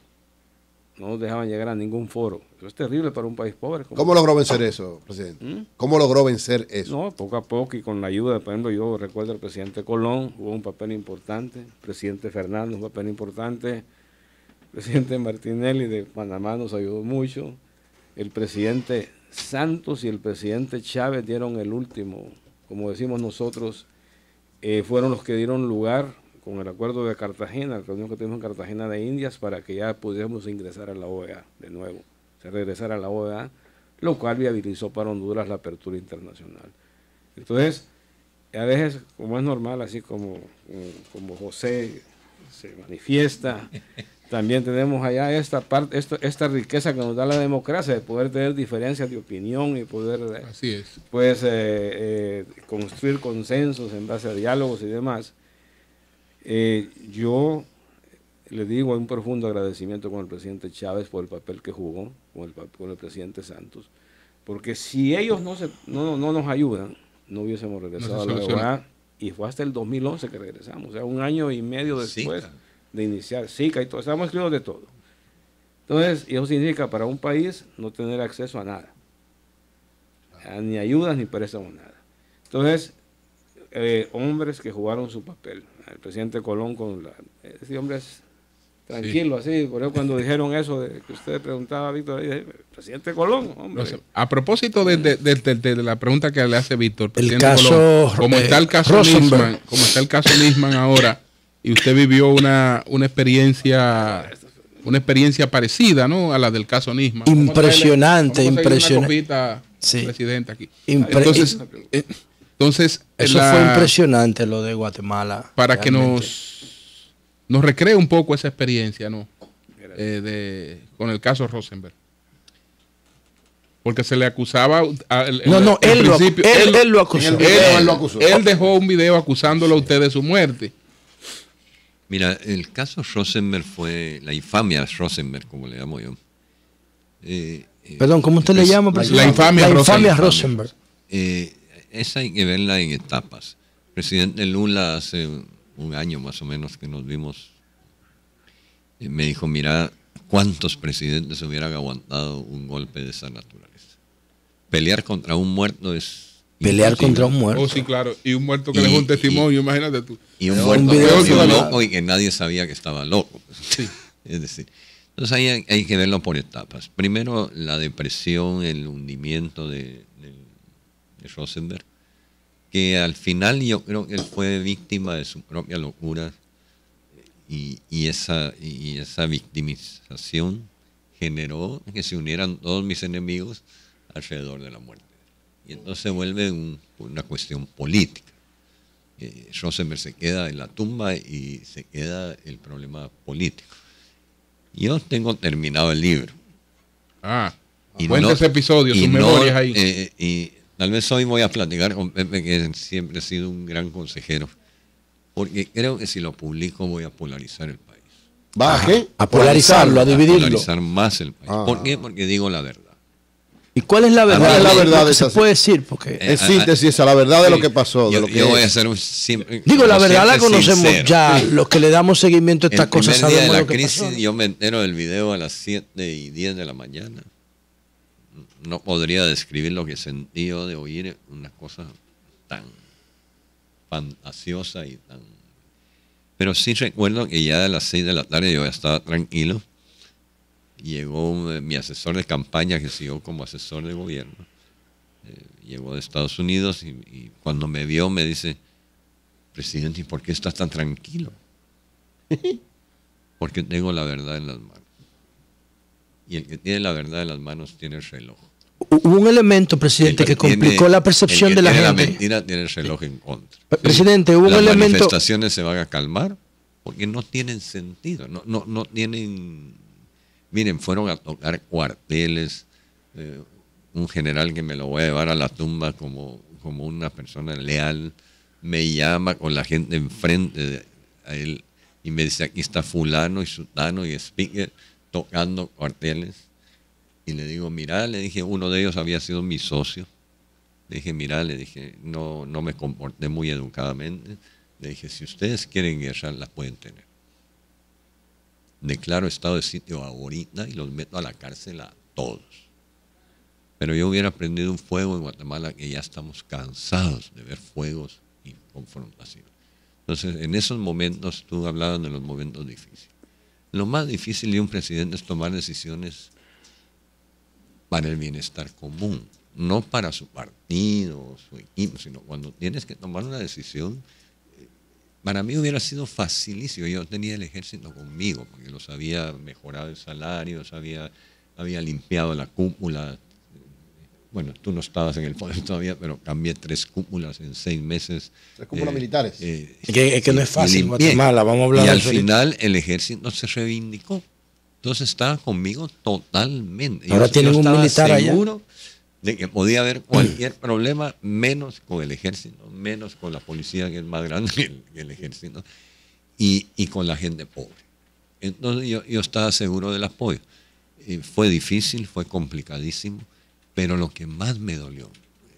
[SPEAKER 4] No nos dejaban llegar a ningún foro. Eso es terrible para un país pobre.
[SPEAKER 7] ¿Cómo logró vencer eso, presidente? ¿Cómo logró vencer eso?
[SPEAKER 4] No, poco a poco y con la ayuda, por ejemplo, yo recuerdo al presidente Colón, jugó un papel importante, el presidente Fernández, un papel importante, el presidente Martinelli de Panamá nos ayudó mucho, el presidente Santos y el presidente Chávez dieron el último, como decimos nosotros, fueron los que dieron lugar con el acuerdo de Cartagena, la reunión que tuvimos en Cartagena de Indias, para que ya pudiéramos ingresar a la OEA de nuevo, regresar a la OEA, lo cual viabilizó para Honduras la apertura internacional. Entonces, a veces, como es normal, así como José se manifiesta, también tenemos allá esta riqueza que nos da la democracia, de poder tener diferencias de opinión y poder
[SPEAKER 2] así es.
[SPEAKER 4] Pues, construir consensos en base a diálogos y demás. Yo le digo un profundo agradecimiento con el presidente Chávez por el papel que jugó, con el presidente Santos, porque si ellos no nos ayudan, no hubiésemos regresado a la OEA, y fue hasta el 2011 que regresamos, o sea, 1 año y medio después de iniciar SICA y todo, estábamos escritos de todo. Entonces, eso significa para un país no tener acceso a nada, ni ayudas ni préstamos, nada. Entonces, hombres que jugaron su papel, el presidente Colón ese hombre es tranquilo, así, por eso cuando dijeron eso de que usted preguntaba a Víctor, dije, presidente Colón, hombre.
[SPEAKER 2] A propósito de la pregunta que le hace Víctor,
[SPEAKER 6] el caso Colón,
[SPEAKER 2] como está el caso Nisman ahora, y usted vivió una experiencia parecida, ¿no?, a la del caso Nisman.
[SPEAKER 6] Impresionante,
[SPEAKER 2] sí. Presidente aquí. Entonces,
[SPEAKER 6] eso fue impresionante lo de Guatemala.
[SPEAKER 2] Para realmente, que nos recree un poco esa experiencia, ¿no? Con el caso Rosenberg. Porque se le acusaba. Él
[SPEAKER 6] lo acusó.
[SPEAKER 2] Él dejó un video acusándolo a usted de su muerte.
[SPEAKER 1] Mira, el caso Rosenberg fue la infamia Rosenberg, como le llamo yo.
[SPEAKER 6] Perdón, ¿cómo usted le llama?
[SPEAKER 2] La infamia
[SPEAKER 6] Rosenberg.
[SPEAKER 1] Esa hay que verla en etapas. El presidente Lula hace 1 año más o menos que nos vimos, me dijo, mira, ¿cuántos presidentes hubieran aguantado un golpe de esa naturaleza? Pelear contra un muerto es
[SPEAKER 6] Pelear
[SPEAKER 1] imposible.
[SPEAKER 6] contra un muerto.
[SPEAKER 2] Oh, sí, claro. Y un muerto que dejó un testimonio, imagínate tú.
[SPEAKER 1] Y un muerto que estaba loco y que nadie sabía que estaba loco.
[SPEAKER 2] Sí.
[SPEAKER 1] Es decir, entonces ahí hay que verlo por etapas. Primero, la depresión, el hundimiento de Rosenberg, que al final yo creo que él fue víctima de su propia locura y esa victimización generó que se unieran todos mis enemigos alrededor de la muerte. Y entonces se vuelve una cuestión política. Rosenberg se queda en la tumba y se queda el problema político. Yo tengo terminado el libro.
[SPEAKER 2] Cuéntese episodios, sus memorias ahí.
[SPEAKER 1] Y tal vez hoy voy a platicar con Pepe, que siempre ha sido un gran consejero, porque creo que si lo publico voy a polarizar el país.
[SPEAKER 7] ¿Va a qué?
[SPEAKER 6] A polarizarlo, a dividirlo.
[SPEAKER 1] A polarizar más el país. ¿Por qué? Porque digo la verdad.
[SPEAKER 6] ¿Y cuál es la verdad?
[SPEAKER 7] ¿Cuál es la verdad de
[SPEAKER 6] se puede decir? Porque
[SPEAKER 7] en síntesis, a la verdad de lo que pasó.
[SPEAKER 1] Yo voy a hacer siempre.
[SPEAKER 6] Digo, la verdad la conocemos sincero. Ya. Los que le damos seguimiento a estas cosas sabemos
[SPEAKER 1] día de la
[SPEAKER 6] lo que
[SPEAKER 1] crisis,
[SPEAKER 6] pasó.
[SPEAKER 1] yo me entero del video a las 7:10 de la mañana. No podría describir lo que sentí yo de oír una cosa tan fantasiosa y tan... Pero sí recuerdo que ya a las 6 de la tarde yo ya estaba tranquilo. Llegó mi asesor de campaña, que siguió como asesor de gobierno, llegó de Estados Unidos y cuando me vio me dice, presidente, ¿y por qué estás tan tranquilo? Porque tengo la verdad en las manos. Y el que tiene la verdad en las manos tiene el reloj.
[SPEAKER 6] Hubo un elemento, presidente, que complicó la percepción de la gente.
[SPEAKER 1] La mentira tiene el reloj en contra.
[SPEAKER 6] Presidente, hubo un elemento.
[SPEAKER 1] Las manifestaciones se van a calmar porque no tienen sentido. No tienen. Miren, fueron a tocar cuarteles. Un general que me lo voy a llevar a la tumba como una persona leal me llama con la gente enfrente a él y me dice: aquí está fulano y sutano y speaker tocando cuarteles. Y le digo, mira, le dije, uno de ellos había sido mi socio. Le dije, mira, le dije, no me comporté muy educadamente. Le dije, si ustedes quieren guerra, la pueden tener. Declaro estado de sitio ahorita y los meto a la cárcel a todos. Pero yo hubiera prendido un fuego en Guatemala que ya estamos cansados de ver fuegos y confrontaciones. Entonces, en esos momentos, tú hablabas de los momentos difíciles. Lo más difícil de un presidente es tomar decisiones para el bienestar común, no para su partido o su equipo, sino cuando tienes que tomar una decisión. Para mí hubiera sido facilísimo. Yo tenía el ejército conmigo, porque los había mejorado el salario, había limpiado la cúpula. Bueno, tú no estabas en el poder todavía, pero cambié 3 cúpulas en 6 meses.
[SPEAKER 7] 3 cúpulas militares.
[SPEAKER 6] Es que no es fácil, Guatemala, vamos a hablar
[SPEAKER 1] y
[SPEAKER 6] de
[SPEAKER 1] al
[SPEAKER 6] eso.
[SPEAKER 1] final el ejército se reivindicó. Entonces estaba conmigo totalmente.
[SPEAKER 6] Ahora tienen un militar allá.
[SPEAKER 1] Seguro de que podía haber cualquier problema, menos con el ejército, menos con la policía, que es más grande que el ejército, y con la gente pobre. Entonces yo estaba seguro del apoyo. Fue difícil, fue complicadísimo, pero lo que más me dolió,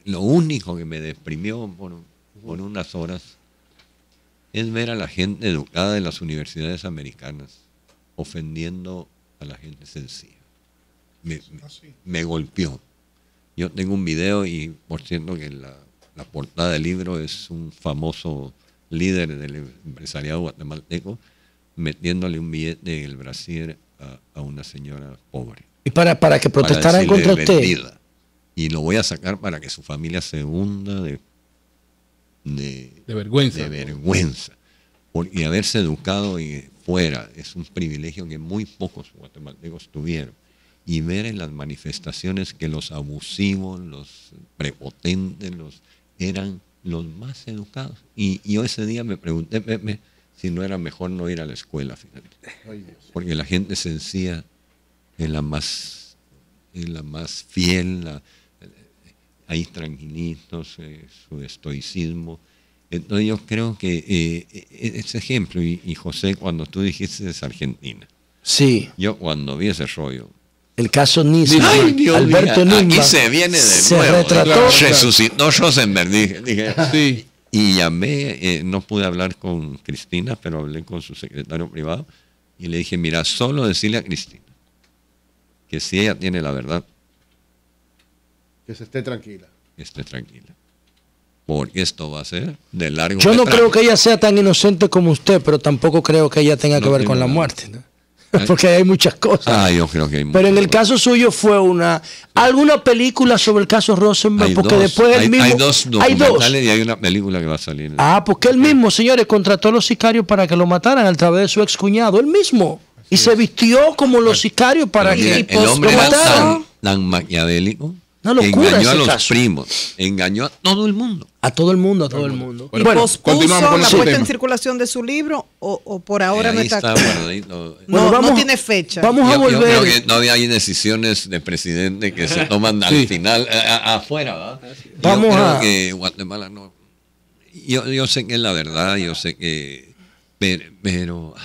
[SPEAKER 1] lo único que me deprimió por unas horas, es ver a la gente educada en las universidades americanas ofendiendo a la gente sencilla. Me golpeó. Yo tengo un video y, por cierto, que la portada del libro es un famoso líder del empresariado guatemalteco metiéndole un billete en el brasier a una señora pobre.
[SPEAKER 6] Y para que protestaran contra usted.
[SPEAKER 1] Vendida. Y lo voy a sacar para que su familia se hunda de
[SPEAKER 2] vergüenza.
[SPEAKER 1] De vergüenza. Porque haberse educado y fuera es un privilegio que muy pocos guatemaltecos tuvieron. Y ver en las manifestaciones que los abusivos, los prepotentes, eran los más educados. Y yo ese día me pregunté, Pepe, si no era mejor no ir a la escuela, fíjate. Porque la gente sencilla es la más fiel, ahí tranquilitos, su estoicismo. Entonces yo creo que ese ejemplo, y José, cuando tú dijiste es Argentina.
[SPEAKER 6] Sí.
[SPEAKER 1] Yo cuando vi ese rollo.
[SPEAKER 6] El caso Nisman, Alberto Nisman.
[SPEAKER 1] Aquí se viene de nuevo.
[SPEAKER 6] Retrató.
[SPEAKER 1] Resucitó Rosenberg, dije.
[SPEAKER 2] Sí.
[SPEAKER 1] Y llamé, no pude hablar con Cristina, pero hablé con su secretario privado y le dije, mira, solo decirle a Cristina que si ella tiene la verdad,
[SPEAKER 7] que se esté tranquila.
[SPEAKER 1] Que esté tranquila. Porque esto va a ser de largo.
[SPEAKER 6] Yo no creo que ella sea tan inocente como usted, pero tampoco creo que ella tenga que ver con la muerte, ¿no? Porque hay muchas cosas.
[SPEAKER 1] Yo creo que hay
[SPEAKER 6] pero en el caso suyo fue alguna película sobre el caso Rosenberg, porque después él mismo.
[SPEAKER 1] Hay dos documentales y hay una película que va a salir.
[SPEAKER 6] Porque él mismo, señores, contrató a los sicarios para que lo mataran a través de su excuñado, él mismo. Y se vistió como los sicarios para que
[SPEAKER 1] el hombre
[SPEAKER 6] lo mataran.
[SPEAKER 1] era tan maquiavélico.
[SPEAKER 6] Una locura.
[SPEAKER 1] Engañó a los
[SPEAKER 6] caso.
[SPEAKER 1] primos, engañó a todo el mundo.
[SPEAKER 6] A todo el mundo, a todo el mundo.
[SPEAKER 5] Bueno, ¿pospuso la puesta en circulación de su libro o por ahora no está? No tiene fecha.
[SPEAKER 6] Vamos a volver.
[SPEAKER 1] Yo creo que todavía hay decisiones de presidente que se toman al final, afuera, ¿verdad?
[SPEAKER 6] Vamos
[SPEAKER 1] creo que Guatemala no. Yo sé que es la verdad, yo sé que. Pero.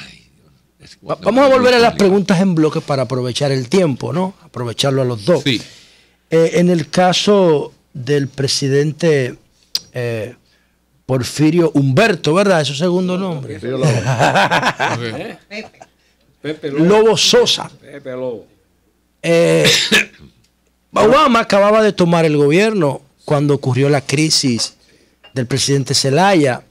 [SPEAKER 6] Vamos a volver a las preguntas en bloque para aprovechar el tiempo, ¿no? Aprovecharlo a los dos.
[SPEAKER 2] Sí.
[SPEAKER 6] En el caso del presidente Porfirio Humberto, ¿verdad? Es su segundo nombre.
[SPEAKER 4] Pepe
[SPEAKER 6] Lobo Sosa.
[SPEAKER 4] Pepe Lobo.
[SPEAKER 6] Obama acababa de tomar el gobierno cuando ocurrió la crisis del presidente Zelaya,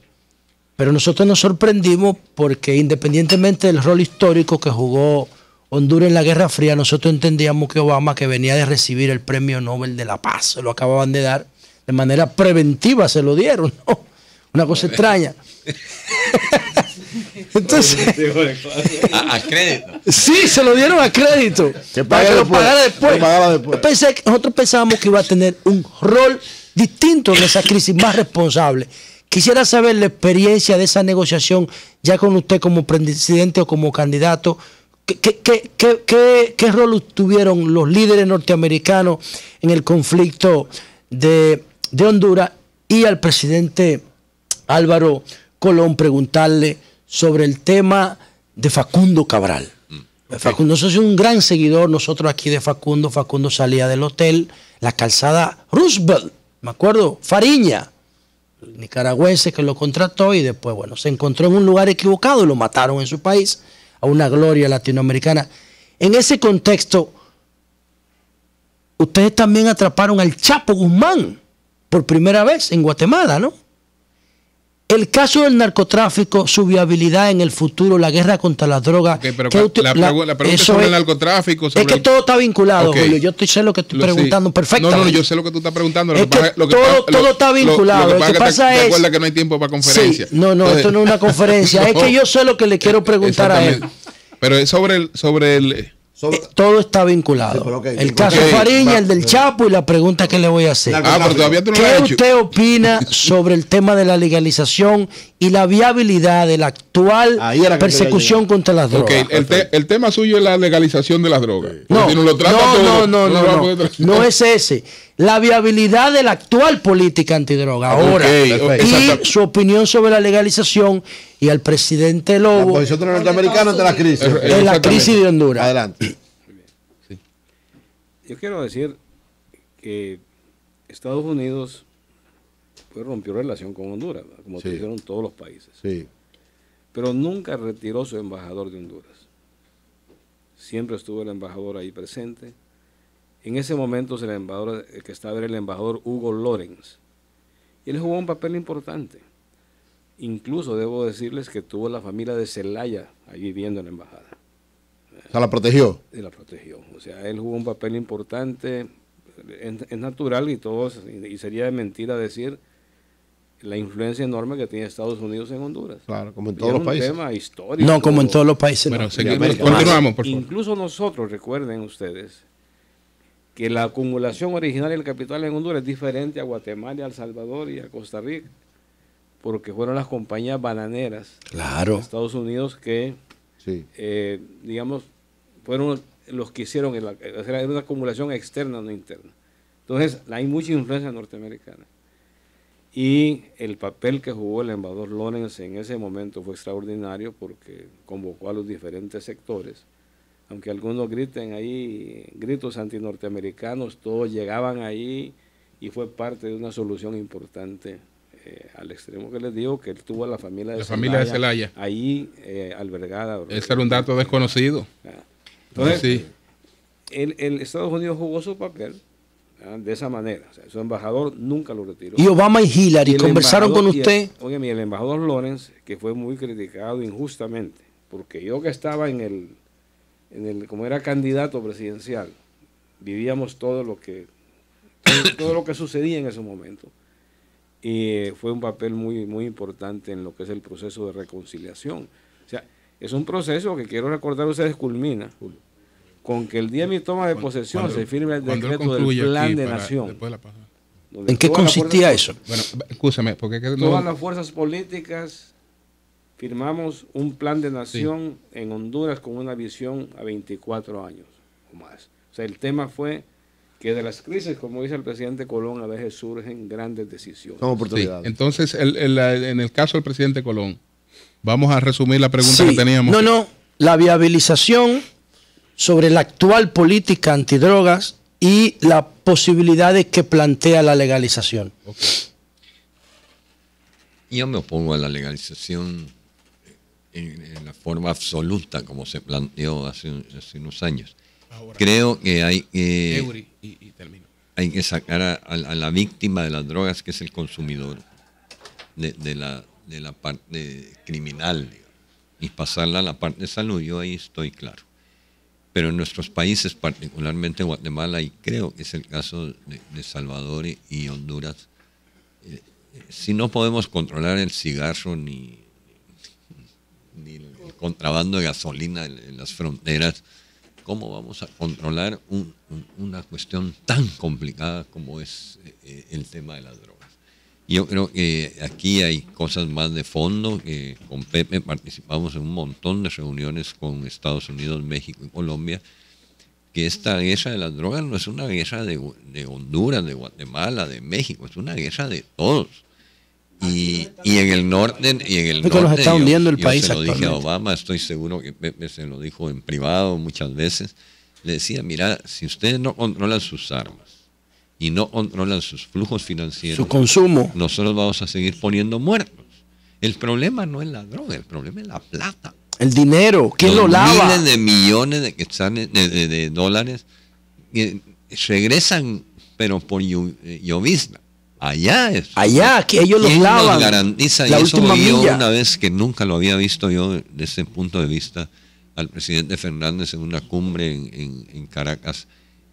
[SPEAKER 6] pero nosotros nos sorprendimos porque independientemente del rol histórico que jugó Honduras en la Guerra Fría, nosotros entendíamos que Obama, que venía de recibir el Premio Nobel de la Paz, se lo acababan de dar, de manera preventiva se lo dieron, ¿no? Una cosa extraña. Entonces,
[SPEAKER 1] a crédito.
[SPEAKER 6] Sí, se lo dieron a crédito. Para que lo pagara después. Nosotros pensábamos que iba a tener un rol distinto en esa crisis, más responsable. Quisiera saber la experiencia de esa negociación, ya con usted como presidente o como candidato. ¿Qué rol tuvieron los líderes norteamericanos en el conflicto de Honduras? Y al presidente Álvaro Colón preguntarle sobre el tema de Facundo Cabral. Facundo, yo soy un gran seguidor, nosotros aquí de Facundo. Facundo salía del hotel, la calzada Roosevelt, me acuerdo, Fariña, el nicaragüense que lo contrató, y después, bueno, se encontró en un lugar equivocado y lo mataron en su país, a una gloria latinoamericana. En ese contexto, ustedes también atraparon al Chapo Guzmán por primera vez en Guatemala, ¿no? El caso del narcotráfico, su viabilidad en el futuro, la guerra contra las drogas.
[SPEAKER 2] Okay, pero la pregunta es sobre el narcotráfico.
[SPEAKER 6] Es que todo está vinculado, Julio. Yo sé lo que estoy preguntando perfectamente.
[SPEAKER 2] No, yo sé lo que tú estás preguntando.
[SPEAKER 6] Todo está vinculado. Lo que pasa es.
[SPEAKER 2] Recuerda que no hay tiempo para conferencia.
[SPEAKER 6] Sí, no, esto no es una conferencia. Es que yo sé lo que le quiero preguntar a él.
[SPEAKER 2] Pero es sobre el
[SPEAKER 6] todo está vinculado. Sí, el caso Fariña, el del Chapo y la pregunta que le voy a hacer.
[SPEAKER 2] Pero todavía tú no
[SPEAKER 6] ¿Qué usted opina sobre el tema de la legalización y la viabilidad de la actual persecución contra las drogas?
[SPEAKER 2] El tema suyo es la legalización de las drogas.
[SPEAKER 6] No es ese. La viabilidad de la actual política antidroga ahora. Y su opinión sobre la legalización, y al presidente Lobo.
[SPEAKER 7] La posición de los norteamericanos ante la crisis.
[SPEAKER 6] En la crisis de Honduras.
[SPEAKER 7] Adelante.
[SPEAKER 4] Sí. Yo quiero decir que Estados Unidos pues rompió relación con Honduras, como hicieron todos los países.
[SPEAKER 7] Sí.
[SPEAKER 4] Pero nunca retiró su embajador de Honduras. Siempre estuvo el embajador ahí presente. En ese momento el que estaba era el embajador Hugo Lorenz. Y él jugó un papel importante. Incluso debo decirles que tuvo la familia de Zelaya ahí viviendo en la embajada.
[SPEAKER 7] O sea, la protegió.
[SPEAKER 4] Y la protegió. O sea, él jugó un papel importante. Es natural y sería de mentira decir la influencia enorme que tiene Estados Unidos en Honduras.
[SPEAKER 7] Claro, como en todos los países.
[SPEAKER 4] Es un tema histórico.
[SPEAKER 6] No, como en todos los países.
[SPEAKER 2] Bueno, continuamos, por favor.
[SPEAKER 4] Incluso nosotros, recuerden ustedes, que la acumulación original del capital en Honduras es diferente a Guatemala, a El Salvador y a Costa Rica, porque fueron las compañías bananeras de Estados Unidos que, digamos, fueron los que hicieron, era una acumulación externa, no interna. Entonces, hay mucha influencia norteamericana. Y el papel que jugó el embajador Lorenz en ese momento fue extraordinario porque convocó a los diferentes sectores. Aunque algunos griten ahí, gritos antinorteamericanos, todos llegaban ahí y fue parte de una solución importante, al extremo que les digo que él tuvo a la familia de
[SPEAKER 2] Zelaya
[SPEAKER 4] ahí albergada.
[SPEAKER 2] Ese era un dato desconocido.
[SPEAKER 4] Entonces, el Estados Unidos jugó su papel de esa manera. O sea, su embajador nunca lo retiró.
[SPEAKER 6] Y Obama y Hillary conversaron con usted.
[SPEAKER 4] Oye, el embajador Lorenz, que fue muy criticado injustamente, porque yo que estaba como era candidato presidencial, vivíamos todo lo que sucedía en ese momento. Y fue un papel muy, muy importante en lo que es el proceso de reconciliación. O sea, es un proceso que quiero recordar a ustedes culmina con que el día de mi toma de posesión se firme el decreto del Plan de Nación.
[SPEAKER 6] ¿En qué consistía eso?
[SPEAKER 2] Bueno, escúchame, porque
[SPEAKER 4] todas las fuerzas políticas firmamos un plan de nación en Honduras con una visión a 24 años o más. O sea, el tema fue que de las crisis, como dice el presidente Colón, a veces surgen grandes decisiones.
[SPEAKER 7] Son oportunidades.
[SPEAKER 2] Sí. Entonces, en el caso del presidente Colón, vamos a resumir la pregunta que teníamos.
[SPEAKER 6] La viabilización sobre la actual política antidrogas y las posibilidades que plantea la legalización.
[SPEAKER 1] Okay. Yo me opongo a la legalización en la forma absoluta como se planteó hace unos años. Ahora, creo que hay que sacar a la víctima de las drogas, que es el consumidor, de la parte criminal, digamos, y pasarla a la parte de salud. Yo ahí estoy claro. pero en nuestros países, particularmente Guatemala, y creo que es el caso de Salvador y Honduras, si no podemos controlar el cigarro ni el contrabando de gasolina en las fronteras, ¿cómo vamos a controlar una cuestión tan complicada como es el tema de las drogas? Yo creo que aquí hay cosas más de fondo. Con Pepe participamos en un montón de reuniones con Estados Unidos, México y Colombia, que esta guerra de las drogas no es una guerra de Honduras, de Guatemala, de México, es una guerra de todos. Y en el norte,
[SPEAKER 6] nos está hundiendo el
[SPEAKER 1] yo
[SPEAKER 6] país
[SPEAKER 1] se lo dije a
[SPEAKER 6] actualmente.
[SPEAKER 1] Obama, estoy seguro que Pepe se lo dijo en privado muchas veces. Le decía, mira, si ustedes no controlan sus armas y no controlan sus flujos financieros,
[SPEAKER 6] su consumo,
[SPEAKER 1] nosotros vamos a seguir poniendo muertos. El problema no es la droga, el problema es la plata.
[SPEAKER 6] el dinero, ¿quién
[SPEAKER 1] Los
[SPEAKER 6] lo lava?
[SPEAKER 1] miles de millones de quetzales, de dólares regresan, pero por llovizna. Allá es.
[SPEAKER 6] Allá, que ellos los
[SPEAKER 1] ¿Quién
[SPEAKER 6] lavan.
[SPEAKER 1] nos garantiza?
[SPEAKER 6] La
[SPEAKER 1] Y eso
[SPEAKER 6] última
[SPEAKER 1] vi yo
[SPEAKER 6] milla.
[SPEAKER 1] una vez que nunca lo había visto yo desde ese punto de vista al presidente Fernández en una cumbre en Caracas.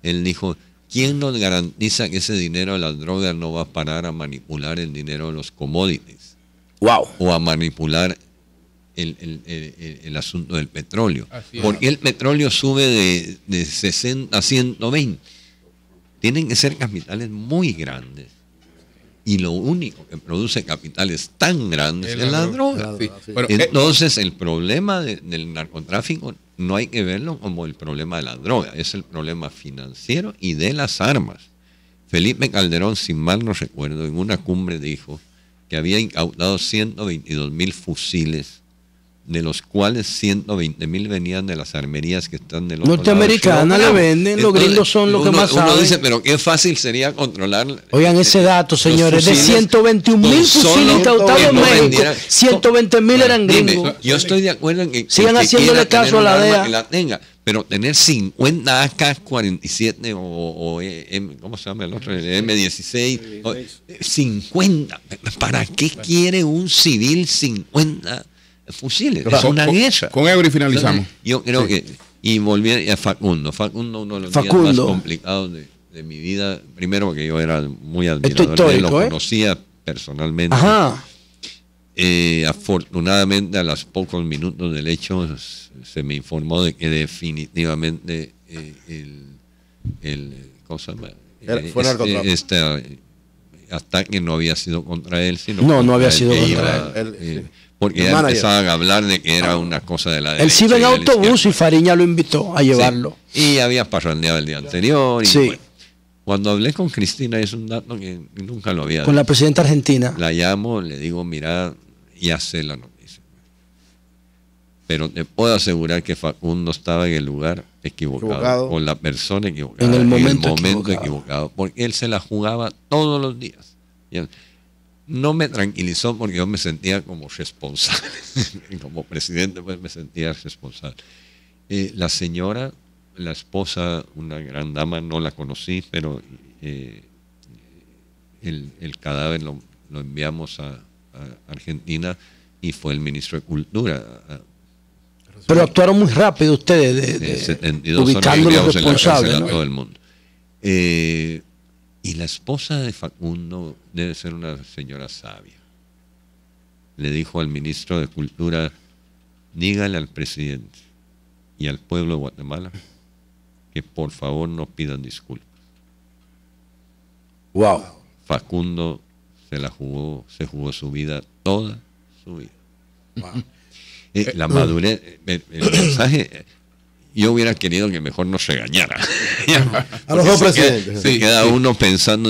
[SPEAKER 1] Él dijo, ¿quién nos garantiza que ese dinero de las drogas no va a parar a manipular el dinero de los commodities?
[SPEAKER 6] Wow.
[SPEAKER 1] O a manipular el asunto del petróleo.
[SPEAKER 2] Así es.
[SPEAKER 1] Porque el petróleo sube de 60 a 120. Tienen que ser capitales muy grandes. Y lo único que produce capitales tan grandes es la droga.
[SPEAKER 2] Sí. Pero,
[SPEAKER 1] Entonces, el problema del narcotráfico no hay que verlo como el problema de la droga, es el problema financiero y de las armas. Felipe Calderón, sin mal no recuerdo, en una cumbre dijo que había incautado 122,000 fusiles, de los cuales 120,000 venían de las armerías que están del otro
[SPEAKER 6] Norteamericana
[SPEAKER 1] lado.
[SPEAKER 6] le venden, los gringos son los que más
[SPEAKER 1] Uno
[SPEAKER 6] saben.
[SPEAKER 1] dice, pero qué fácil sería controlar.
[SPEAKER 6] Oigan ese dato,
[SPEAKER 1] los
[SPEAKER 6] señores, de
[SPEAKER 1] fusiles
[SPEAKER 6] 121,000
[SPEAKER 1] con solo
[SPEAKER 6] fusiles incautados
[SPEAKER 1] que
[SPEAKER 6] en
[SPEAKER 1] no
[SPEAKER 6] México,
[SPEAKER 1] vendieran.
[SPEAKER 6] 120,000 eran
[SPEAKER 1] Dime,
[SPEAKER 6] gringos.
[SPEAKER 1] yo estoy de acuerdo en que
[SPEAKER 6] Sigan
[SPEAKER 1] el que
[SPEAKER 6] haciéndole
[SPEAKER 1] quiera tener
[SPEAKER 6] caso a
[SPEAKER 1] un
[SPEAKER 6] la
[SPEAKER 1] arma
[SPEAKER 6] DEA.
[SPEAKER 1] que la tenga, pero tener 50 AK-47 o ¿cómo se llama el otro? El M16, 50. ¿Para qué quiere un civil 50 fusiles? Es una guerra.
[SPEAKER 2] Con Eury finalizamos.
[SPEAKER 1] Yo creo que, y volví a Facundo, uno de los días más complicados de mi vida, primero porque yo era muy admirador de él, lo conocía personalmente.
[SPEAKER 6] Ajá.
[SPEAKER 1] Afortunadamente, a los pocos minutos del hecho se me informó de que definitivamente ¿cómo se llama?
[SPEAKER 7] Fue narcotráfico.
[SPEAKER 1] Este ataque no había sido contra él, sino
[SPEAKER 6] no había sido
[SPEAKER 7] contra él. Sí.
[SPEAKER 1] Porque ya empezaban a hablar de que era una cosa de la derecha.
[SPEAKER 6] Él sí iba en autobús y Fariña lo invitó a llevarlo.
[SPEAKER 1] Sí. Y había parrandeado el día anterior. Y
[SPEAKER 6] sí.
[SPEAKER 1] Bueno, cuando hablé con Cristina, es un dato que nunca lo había
[SPEAKER 6] con la presidenta argentina.
[SPEAKER 1] La llamo, le digo, mira, ya sé la noticia. Pero te puedo asegurar que Facundo estaba en el lugar equivocado. Con la persona equivocada,
[SPEAKER 6] en el momento
[SPEAKER 1] equivocado, porque él se la jugaba todos los días. No me tranquilizó porque yo me sentía como responsable, como presidente pues me sentía responsable. La señora, la esposa, una gran dama, no la conocí, pero el cadáver lo enviamos a Argentina y fue el ministro de Cultura.
[SPEAKER 6] Pero actuaron muy rápido ustedes,
[SPEAKER 1] 72
[SPEAKER 6] ubicando los responsables,
[SPEAKER 1] ¿no? A todo el mundo. Y la esposa de Facundo debe ser una señora sabia. Le dijo al ministro de Cultura, dígale al presidente y al pueblo de Guatemala que por favor no pidan disculpas.
[SPEAKER 6] Wow.
[SPEAKER 1] Facundo se jugó su vida, toda su vida. Wow. La madurez, el mensaje, yo hubiera querido que mejor nos regañara.
[SPEAKER 7] A los dos presidentes.
[SPEAKER 1] Se queda uno pensando